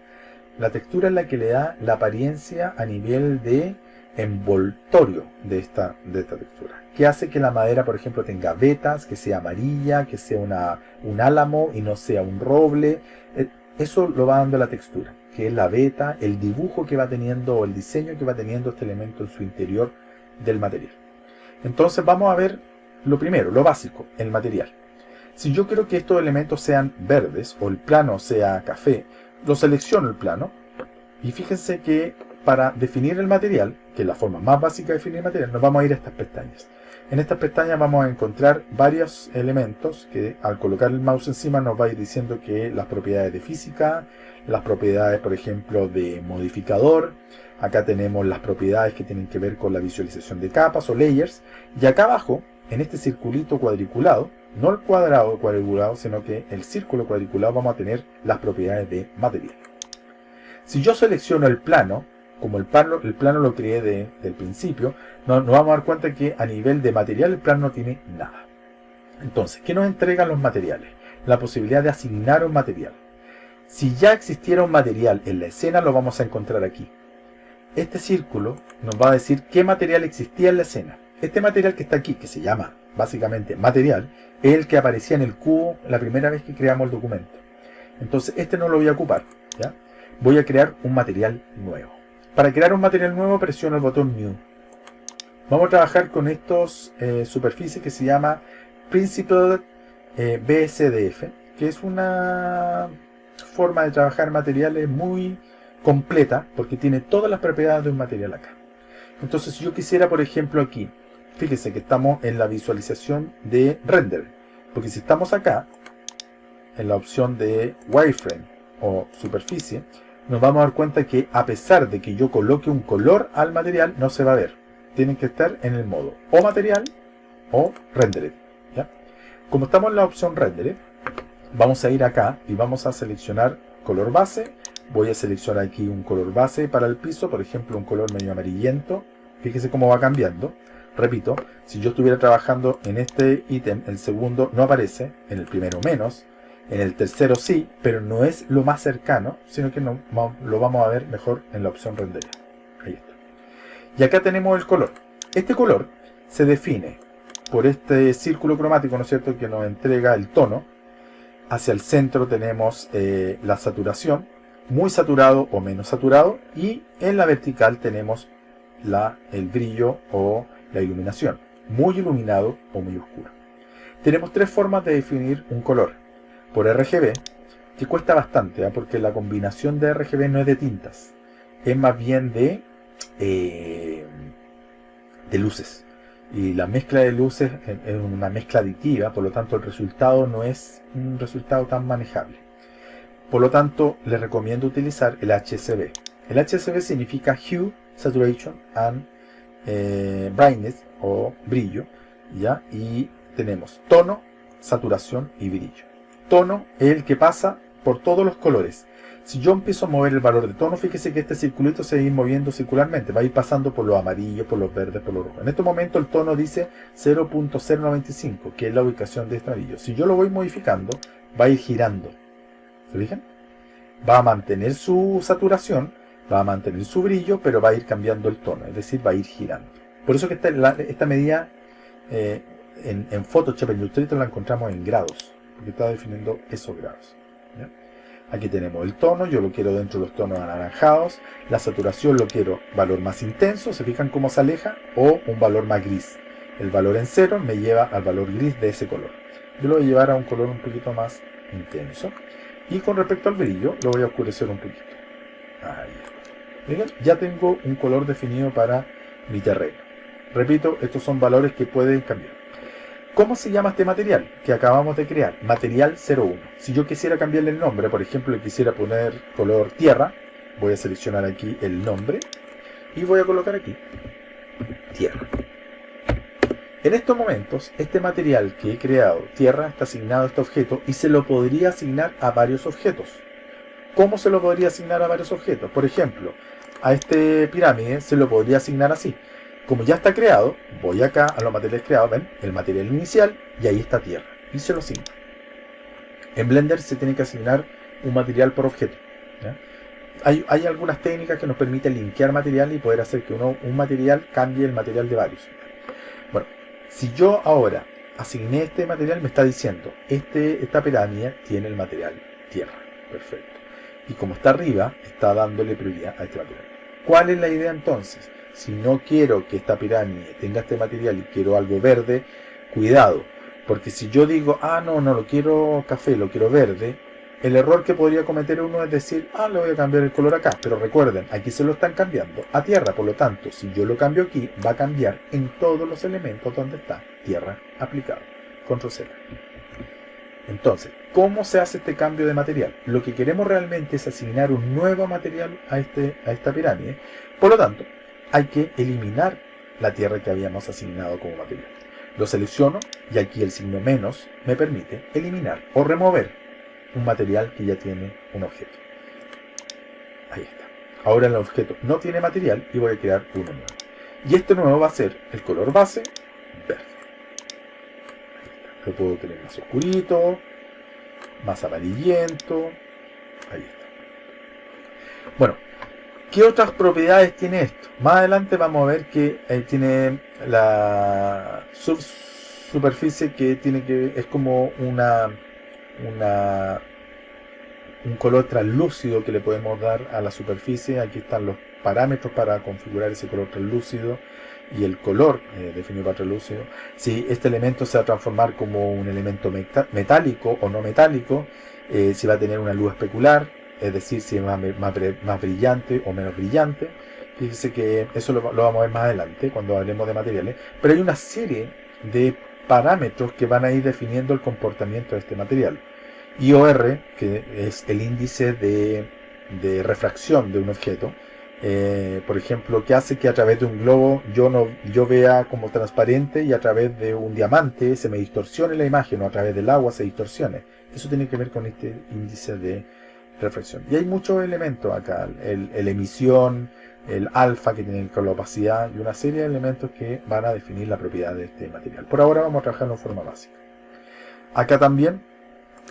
La textura es la que le da la apariencia a nivel de envoltorio de esta textura, que hace que la madera, por ejemplo, tenga vetas, que sea amarilla, que sea un álamo y no sea un roble. Eso lo va dando la textura, que es la veta, el dibujo que va teniendo o el diseño que va teniendo este elemento en su interior del material. Entonces vamos a ver lo primero, lo básico, el material. Si yo quiero que estos elementos sean verdes o el plano sea café, lo selecciono el plano y fíjense que para definir el material, que es la forma más básica de definir el material, nos vamos a ir a estas pestañas. En estas pestañas vamos a encontrar varios elementos que al colocar el mouse encima nos va a ir diciendo que las propiedades de física, las propiedades, por ejemplo, de modificador. Acá tenemos las propiedades que tienen que ver con la visualización de capas o layers. Y acá abajo, en este circulito cuadriculado, no el cuadrado cuadriculado, sino que el círculo cuadriculado, vamos a tener las propiedades de material. Si yo selecciono el plano, como el plano lo creé del principio, nos vamos a dar cuenta que a nivel de material el plano no tiene nada. Entonces, ¿qué nos entregan los materiales? La posibilidad de asignar un material. Si ya existiera un material en la escena, lo vamos a encontrar aquí. Este círculo nos va a decir qué material existía en la escena. Este material que está aquí, que se llama básicamente material, es el que aparecía en el cubo la primera vez que creamos el documento. Entonces, este no lo voy a ocupar, ¿ya? Voy a crear un material nuevo. Para crear un material nuevo presiono el botón New. Vamos a trabajar con estos superficies que se llama Principled BSDF, que es una forma de trabajar materiales muy completa, porque tiene todas las propiedades de un material acá. Entonces, si yo quisiera, por ejemplo, aquí, fíjense que estamos en la visualización de render, porque si estamos acá, en la opción de wireframe o superficie, nos vamos a dar cuenta que a pesar de que yo coloque un color al material, no se va a ver. Tienen que estar en el modo o material o rendered, ¿ya? Como estamos en la opción rendered, vamos a ir acá y vamos a seleccionar color base. Voy a seleccionar aquí un color base para el piso, por ejemplo un color medio amarillento. Fíjese cómo va cambiando. Repito, si yo estuviera trabajando en este ítem, el segundo no aparece, en el primero menos, en el tercero sí, pero no es lo más cercano, sino que lo vamos a ver mejor en la opción rendería. Ahí está. Y acá tenemos el color. Este color se define por este círculo cromático, ¿no es cierto?, que nos entrega el tono. Hacia el centro tenemos la saturación, muy saturado o menos saturado, y en la vertical tenemos el brillo o la iluminación, muy iluminado o muy oscuro. Tenemos tres formas de definir un color. Por RGB, que cuesta bastante, porque la combinación de RGB no es de tintas, es más bien de luces. Y la mezcla de luces es una mezcla aditiva, por lo tanto el resultado no es un resultado tan manejable. Por lo tanto, les recomiendo utilizar el HSB. El HSB significa Hue, Saturation and Brightness o brillo, ¿ya? Y tenemos tono, saturación y brillo. Tono es el que pasa por todos los colores. Si yo empiezo a mover el valor de tono, fíjese que este circulito se va a ir moviendo circularmente, va a ir pasando por los amarillos, por los verdes, por los rojos. En este momento el tono dice 0.095, que es la ubicación de este anillo. Si yo lo voy modificando, va a ir girando. ¿Se fijan? Va a mantener su saturación, va a mantener su brillo, pero va a ir cambiando el tono, es decir, va a ir girando. Por eso que esta medida en Photoshop, en Illustrator, la encontramos en grados, porque está definiendo esos grados. ¿Ya? Aquí tenemos el tono, yo lo quiero dentro de los tonos anaranjados. La saturación lo quiero valor más intenso, ¿se fijan cómo se aleja? O un valor más gris. El valor en 0 me lleva al valor gris de ese color. Yo lo voy a llevar a un color un poquito más intenso. Y con respecto al brillo, lo voy a oscurecer un poquito. Ahí. ¿Miren? Ya tengo un color definido para mi terreno. Repito, estos son valores que pueden cambiar. ¿Cómo se llama este material que acabamos de crear? Material 01. Si yo quisiera cambiarle el nombre, por ejemplo, le quisiera poner color tierra, voy a seleccionar aquí el nombre y voy a colocar aquí tierra. En estos momentos, este material que he creado, tierra, está asignado a este objeto y se lo podría asignar a varios objetos. ¿Cómo se lo podría asignar a varios objetos? Por ejemplo, a este pirámide se lo podría asignar así. Como ya está creado, voy acá a los materiales creados, ven, el material inicial, y ahí está tierra, y se lo asigno. En Blender se tiene que asignar un material por objeto. ¿Ya? Hay algunas técnicas que nos permiten linkear material y poder hacer que un material cambie el material de varios. Bueno, si yo ahora asigné este material, me está diciendo, esta pirámide tiene el material tierra. Perfecto. Y como está arriba, está dándole prioridad a este material. ¿Cuál es la idea entonces? Si no quiero que esta pirámide tenga este material y quiero algo verde, cuidado. Porque si yo digo, no lo quiero café, lo quiero verde, el error que podría cometer uno es decir, le voy a cambiar el color acá. Pero recuerden, aquí se lo están cambiando a tierra. Por lo tanto, si yo lo cambio aquí, va a cambiar en todos los elementos donde está tierra aplicado. Control Z. Entonces, ¿cómo se hace este cambio de material? Lo que queremos realmente es asignar un nuevo material a esta pirámide. Por lo tanto, hay que eliminar la tierra que habíamos asignado como material. Lo selecciono y aquí el signo menos me permite eliminar o remover un material que ya tiene un objeto. Ahí está. Ahora el objeto no tiene material y voy a crear uno nuevo. Y este nuevo va a ser el color base verde. Lo puedo tener más oscurito, más amarillento. Ahí está. Bueno, ¿qué otras propiedades tiene esto? Más adelante vamos a ver que tiene la superficie que es como un color translúcido que le podemos dar a la superficie. Aquí están los parámetros para configurar ese color translúcido y el color definido para translúcido. Si este elemento se va a transformar como un elemento metálico o no metálico, si va a tener una luz especular, es decir, si es más brillante o menos brillante. Fíjense que eso lo vamos a ver más adelante cuando hablemos de materiales. Pero hay una serie de parámetros que van a ir definiendo el comportamiento de este material. IOR, que es el índice de refracción de un objeto. Por ejemplo, que hace que a través de un globo yo vea como transparente y a través de un diamante se me distorsione la imagen, o a través del agua se distorsione. Eso tiene que ver con este índice de reflexión. Y hay muchos elementos acá, el emisión, el alfa que tiene con la opacidad y una serie de elementos que van a definir la propiedad de este material. Por ahora vamos a trabajarlo en forma básica. Acá también,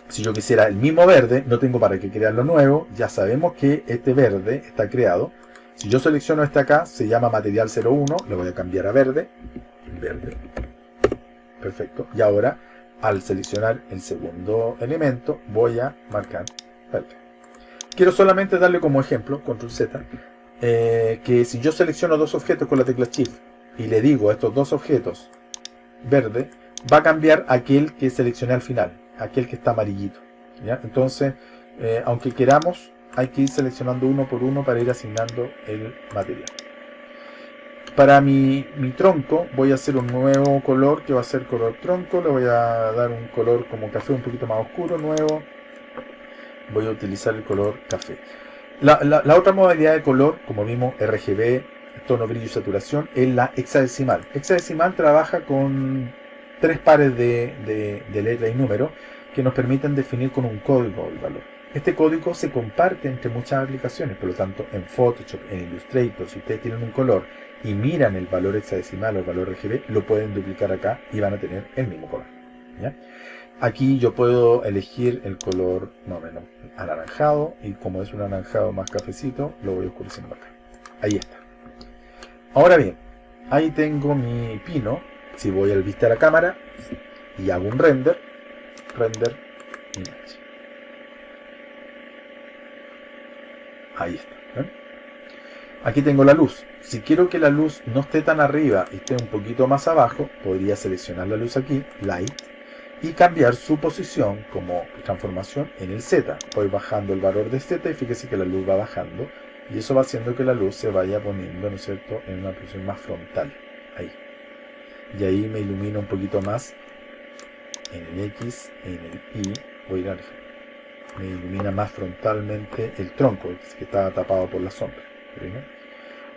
si yo quisiera el mismo verde, no tengo para qué crearlo nuevo, ya sabemos que este verde está creado. Si yo selecciono este acá, se llama material 01, le voy a cambiar a verde, verde, perfecto, y ahora al seleccionar el segundo elemento voy a marcar verde. Quiero solamente darle como ejemplo, control Z, que si yo selecciono dos objetos con la tecla Shift y le digo a estos dos objetos verde, va a cambiar aquel que seleccioné al final, aquel que está amarillito, ¿ya? Entonces, aunque queramos, hay que ir seleccionando uno por uno para ir asignando el material. Para mi tronco voy a hacer un nuevo color que va a ser color tronco. Le voy a dar un color como café un poquito más oscuro, nuevo. Voy a utilizar el color café. La otra modalidad de color, como vimos, RGB, tono, brillo y saturación, es la hexadecimal. Hexadecimal trabaja con 3 pares de letra y número que nos permiten definir con un código el valor. Este código se comparte entre muchas aplicaciones, por lo tanto en Photoshop, en Illustrator, si ustedes tienen un color y miran el valor hexadecimal o el valor RGB, lo pueden duplicar acá y van a tener el mismo color, ¿ya? Aquí yo puedo elegir el color más o menos anaranjado, y como es un anaranjado más cafecito, lo voy oscureciendo acá. Ahí está. Ahora bien, ahí tengo mi pino. Si voy al vista de la cámara y hago un render image. Ahí está, ¿eh? Aquí tengo la luz. Si quiero que la luz no esté tan arriba y esté un poquito más abajo, podría seleccionar la luz aquí, Light, y cambiar su posición como transformación en el Z. Voy bajando el valor de Z y fíjese que la luz va bajando, y eso va haciendo que la luz se vaya poniendo, ¿no es cierto?, en una posición más frontal. Ahí. Y ahí me ilumina un poquito más en el X, en el Y. Voy a ir a me ilumina más frontalmente el tronco, que está tapado por la sombra.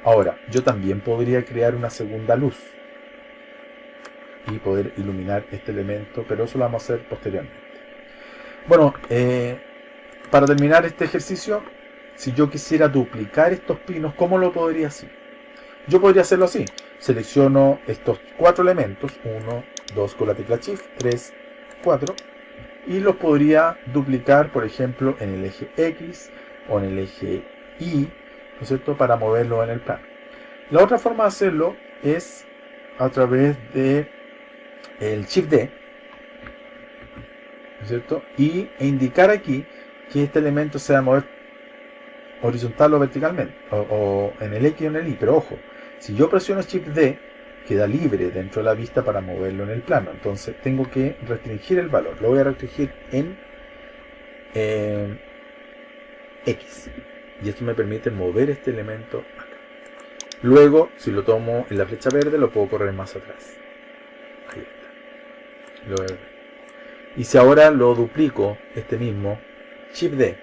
Ahora, yo también podría crear una segunda luz y poder iluminar este elemento, pero eso lo vamos a hacer posteriormente. Bueno, para terminar este ejercicio, si yo quisiera duplicar estos pinos, ¿cómo lo podría hacer? Yo podría hacerlo así. Selecciono estos 4 elementos, 1, 2 con la tecla Shift, 3, 4, y los podría duplicar, por ejemplo, en el eje X o en el eje Y, ¿no es cierto?, para moverlo en el plano. La otra forma de hacerlo es a través de el Shift D, ¿no es cierto?, e indicar aquí que este elemento se va a mover horizontal o verticalmente, o en el X o en el Y, pero ojo, si yo presiono Shift D, queda libre dentro de la vista para moverlo en el plano. Entonces tengo que restringir el valor. Lo voy a restringir en X. Y esto me permite mover este elemento acá. Luego, si lo tomo en la flecha verde, lo puedo correr más atrás. Ahí está. Y si ahora lo duplico, este mismo, Shift D,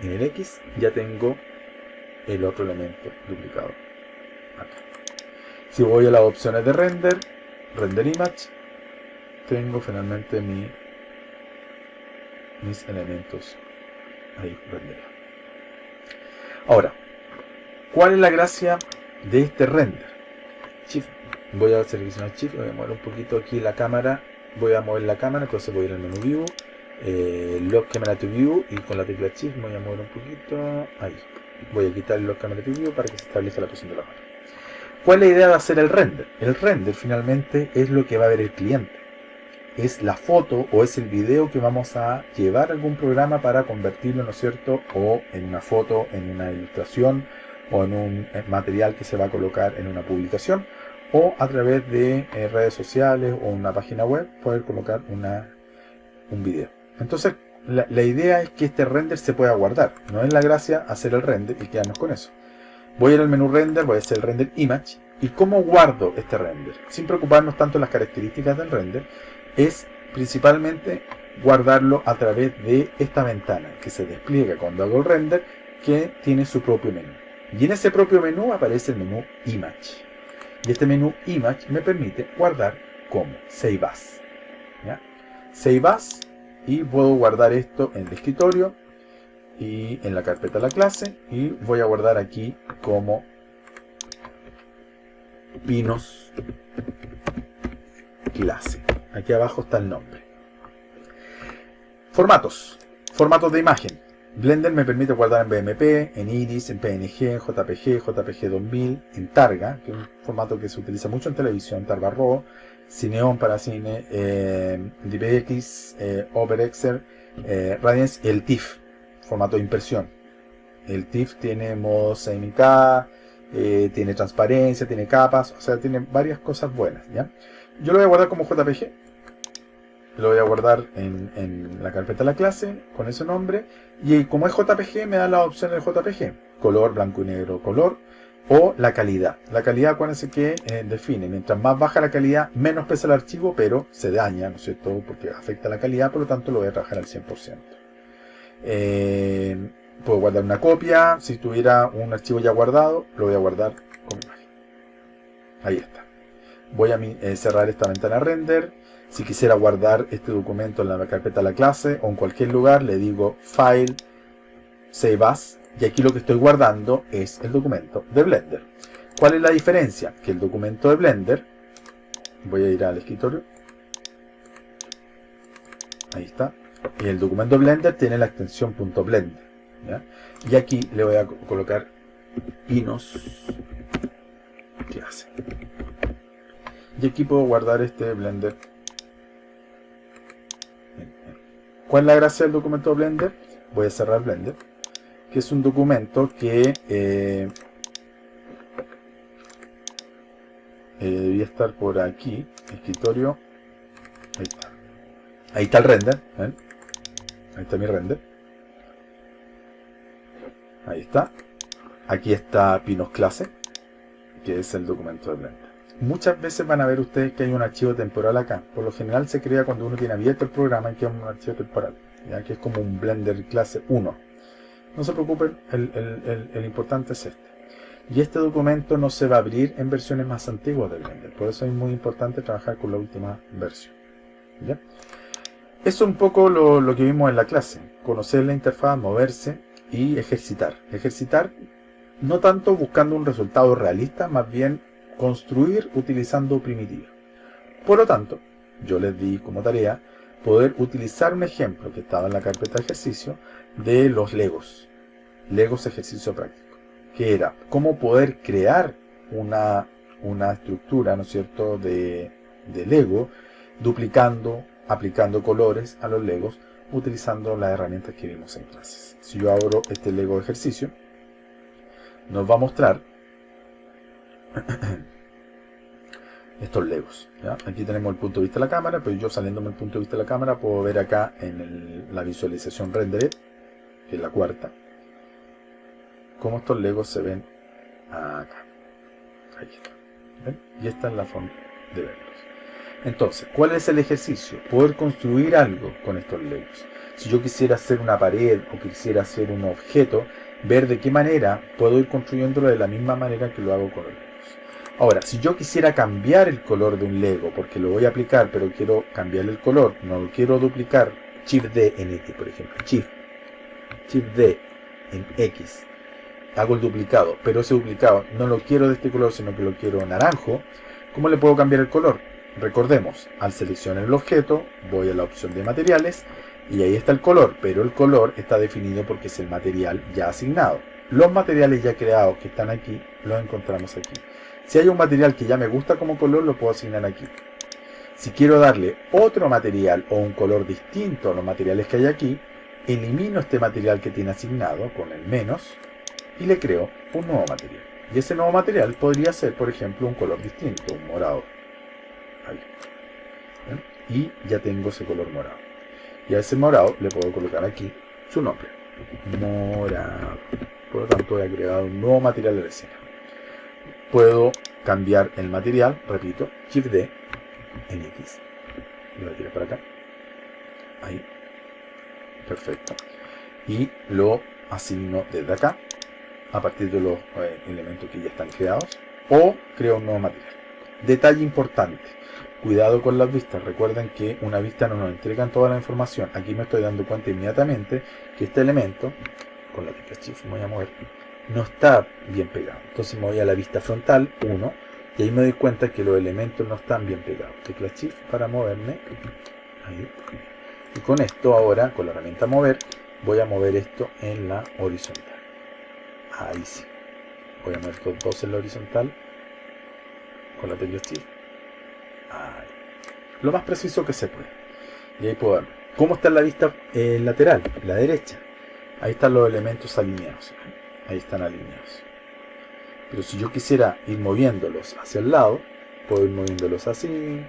en el X, ya tengo el otro elemento duplicado acá. Si voy a las opciones de render image, tengo finalmente mis elementos ahí renderados. Ahora, ¿cuál es la gracia de este render? Shift. Voy a seleccionar Shift, voy a mover un poquito aquí la cámara, voy a mover la cámara, entonces voy a ir al menú View, Lock Camera to View, y con la tecla Shift voy a mover un poquito, ahí. Voy a quitar el Lock Camera to View para que se establezca la posición de la mano. ¿Cuál es la idea de hacer el render? El render finalmente es lo que va a ver el cliente. Es la foto o es el video que vamos a llevar a algún programa para convertirlo, ¿no es cierto?, o en una foto, en una ilustración, o en un material que se va a colocar en una publicación, o a través de redes sociales o una página web poder colocar un video. Entonces la idea es que este render se pueda guardar. No es la gracia hacer el render y quedarnos con eso. Voy a ir al menú render, voy a hacer el render image. ¿Y cómo guardo este render? Sin preocuparnos tanto en las características del render, es principalmente guardarlo a través de esta ventana que se despliega cuando hago el render, que tiene su propio menú. Y en ese propio menú aparece el menú image. Y este menú image me permite guardar como Save As. ¿Ya? Save As, y puedo guardar esto en el escritorio, y en la carpeta de la clase, y voy a guardar aquí como Pinos clase. Aquí abajo está el nombre. Formatos. Formatos de imagen. Blender me permite guardar en BMP, en Iris, en PNG, en JPG, JPG 2000, en Targa, que es un formato que se utiliza mucho en televisión, Targa RAW, Cineon para cine, DivX, OverXR, Radiance y el TIFF, formato de impresión. El TIFF tiene modo CMYK, tiene transparencia, tiene capas, o sea, tiene varias cosas buenas, ¿ya? Yo lo voy a guardar como JPG, lo voy a guardar en la carpeta de la clase con ese nombre, y como es JPG me da la opción del JPG, color, blanco y negro, color, o la calidad. La calidad, acuérdense que define, mientras más baja la calidad, menos pesa el archivo, pero se daña, ¿no es cierto?, porque afecta la calidad, por lo tanto lo voy a trabajar al 100%. Puedo guardar una copia, si tuviera un archivo ya guardado, lo voy a guardar como imagen. Ahí está. Voy a cerrar esta ventana render. Si quisiera guardar este documento en la carpeta de la clase o en cualquier lugar, le digo File, Save As, y aquí lo que estoy guardando es el documento de Blender. ¿Cuál es la diferencia? Que el documento de Blender, voy a ir al escritorio, ahí está, y el documento de Blender tiene la extensión .blender, ¿ya? Y aquí le voy a colocar Pinos clase. Y aquí puedo guardar este Blender. ¿Cuál es la gracia del documento de Blender? Voy a cerrar Blender, que es un documento que debería estar por aquí, escritorio, ahí está. Ahí está el render, ¿ven? Ahí está mi render. Ahí está. Aquí está Pinos clase, que es el documento de Blender. Muchas veces van a ver ustedes que hay un archivo temporal acá. Por lo general se crea cuando uno tiene abierto el programa y queda un archivo temporal, ya que es como un Blender clase 1. No se preocupen, el importante es este. Y este documento no se va a abrir en versiones más antiguas de Blender. Por eso es muy importante trabajar con la última versión, ¿ya? Eso es un poco lo que vimos en la clase. Conocer la interfaz, moverse y ejercitar. Ejercitar no tanto buscando un resultado realista, más bien construir utilizando primitivas. Por lo tanto, yo les di como tarea poder utilizar un ejemplo que estaba en la carpeta de ejercicio de los Legos. Legos ejercicio práctico. Que era cómo poder crear una estructura, ¿no es cierto?, de Lego, duplicando, aplicando colores a los Legos, utilizando las herramientas que vimos en clases. Si yo abro este Lego ejercicio, nos va a mostrar estos Legos, ¿ya? Aquí tenemos el punto de vista de la cámara, pero yo saliéndome del punto de vista de la cámara puedo ver acá en la visualización rendered, que es la cuarta, cómo estos Legos se ven acá. Ahí está. ¿Ven? Y esta es la forma de verlos. Entonces, ¿cuál es el ejercicio? Poder construir algo con estos Legos. Si yo quisiera hacer una pared o quisiera hacer un objeto, ver de qué manera puedo ir construyéndolo de la misma manera que lo hago con los Legos. Ahora, si yo quisiera cambiar el color de un Lego, porque lo voy a aplicar, pero quiero cambiarle el color, no lo quiero duplicar, Shift D en X, por ejemplo, Shift D en X, hago el duplicado, pero ese duplicado no lo quiero de este color, sino que lo quiero naranjo, ¿cómo le puedo cambiar el color? Recordemos, al seleccionar el objeto, voy a la opción de materiales, y ahí está el color, pero el color está definido porque es el material ya asignado. Los materiales ya creados que están aquí, los encontramos aquí. Si hay un material que ya me gusta como color, lo puedo asignar aquí. Si quiero darle otro material o un color distinto a los materiales que hay aquí, elimino este material que tiene asignado con el menos y le creo un nuevo material. Y ese nuevo material podría ser, por ejemplo, un color distinto, un morado. Ahí. ¿Ven? Y ya tengo ese color morado. Y a ese morado le puedo colocar aquí su nombre. Morado. Por lo tanto, he agregado un nuevo material a la escena. Puedo cambiar el material, repito, Shift D en X. Lo voy a tirar para acá. Ahí. Perfecto. Y lo asigno desde acá, a partir de los elementos que ya están creados, o creo un nuevo material. Detalle importante. Cuidado con las vistas. Recuerden que una vista no nos entrega toda la información. Aquí me estoy dando cuenta inmediatamente que este elemento con la tecla Shift me voy a mover, no está bien pegado. Entonces me voy a la vista frontal, 1, y ahí me doy cuenta que los elementos no están bien pegados. Tecla Shift para moverme, ahí. Y con esto ahora, con la herramienta mover, voy a mover esto en la horizontal. Ahí sí. Voy a mover los dos en la horizontal con la tecla Shift. Ahí. Lo más preciso que se puede. Y ahí puedo ver cómo está la vista lateral, la derecha. Ahí están los elementos alineados. Ahí están alineados. Pero si yo quisiera ir moviéndolos hacia el lado, puedo ir moviéndolos así.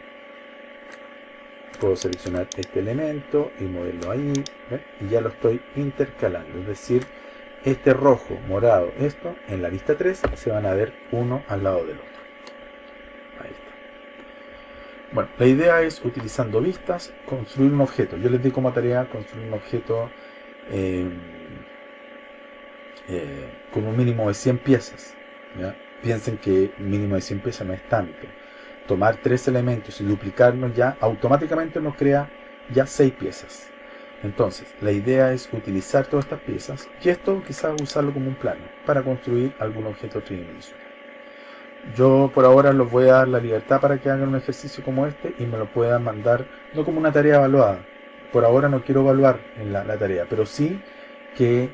Puedo seleccionar este elemento y moverlo ahí. ¿Ven? Y ya lo estoy intercalando. Es decir, este rojo, morado, esto, en la vista 3 se van a ver uno al lado del otro. Ahí está. Bueno, la idea es, utilizando vistas, construir un objeto. Yo les di como tarea construir un objeto con un mínimo de 100 piezas. ¿Ya? Piensen que un mínimo de 100 piezas no es tanto. Tomar 3 elementos y duplicarlos ya automáticamente nos crea ya 6 piezas. Entonces, la idea es utilizar todas estas piezas y esto quizás usarlo como un plano para construir algún objeto tridimensional. Yo por ahora les voy a dar la libertad para que hagan un ejercicio como este y me lo puedan mandar, no como una tarea evaluada. Por ahora no quiero evaluar en la tarea, pero sí que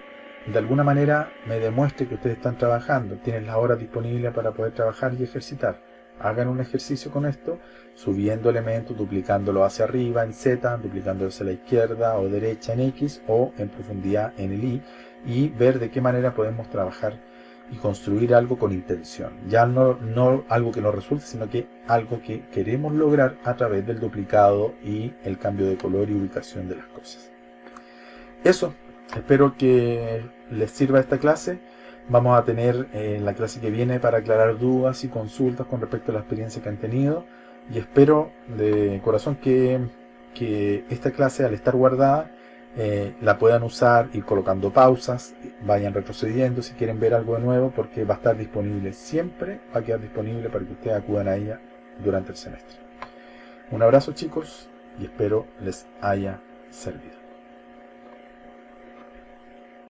de alguna manera me demuestre que ustedes están trabajando, tienen las horas disponibles para poder trabajar y ejercitar. Hagan un ejercicio con esto, subiendo elementos, duplicándolo hacia arriba en Z, duplicándolo hacia la izquierda o derecha en X o en profundidad en el Y, y ver de qué manera podemos trabajar y construir algo con intención. Ya no algo que nos resulte, sino que algo que queremos lograr a través del duplicado y el cambio de color y ubicación de las cosas. Eso, espero que les sirva esta clase. Vamos a tener la clase que viene para aclarar dudas y consultas con respecto a la experiencia que han tenido. Y espero de corazón que esta clase, al estar guardada, la puedan usar, ir colocando pausas, vayan retrocediendo si quieren ver algo de nuevo, porque va a estar disponible siempre, va a quedar disponible para que ustedes acudan a ella durante el semestre. Un abrazo, chicos, y espero les haya servido.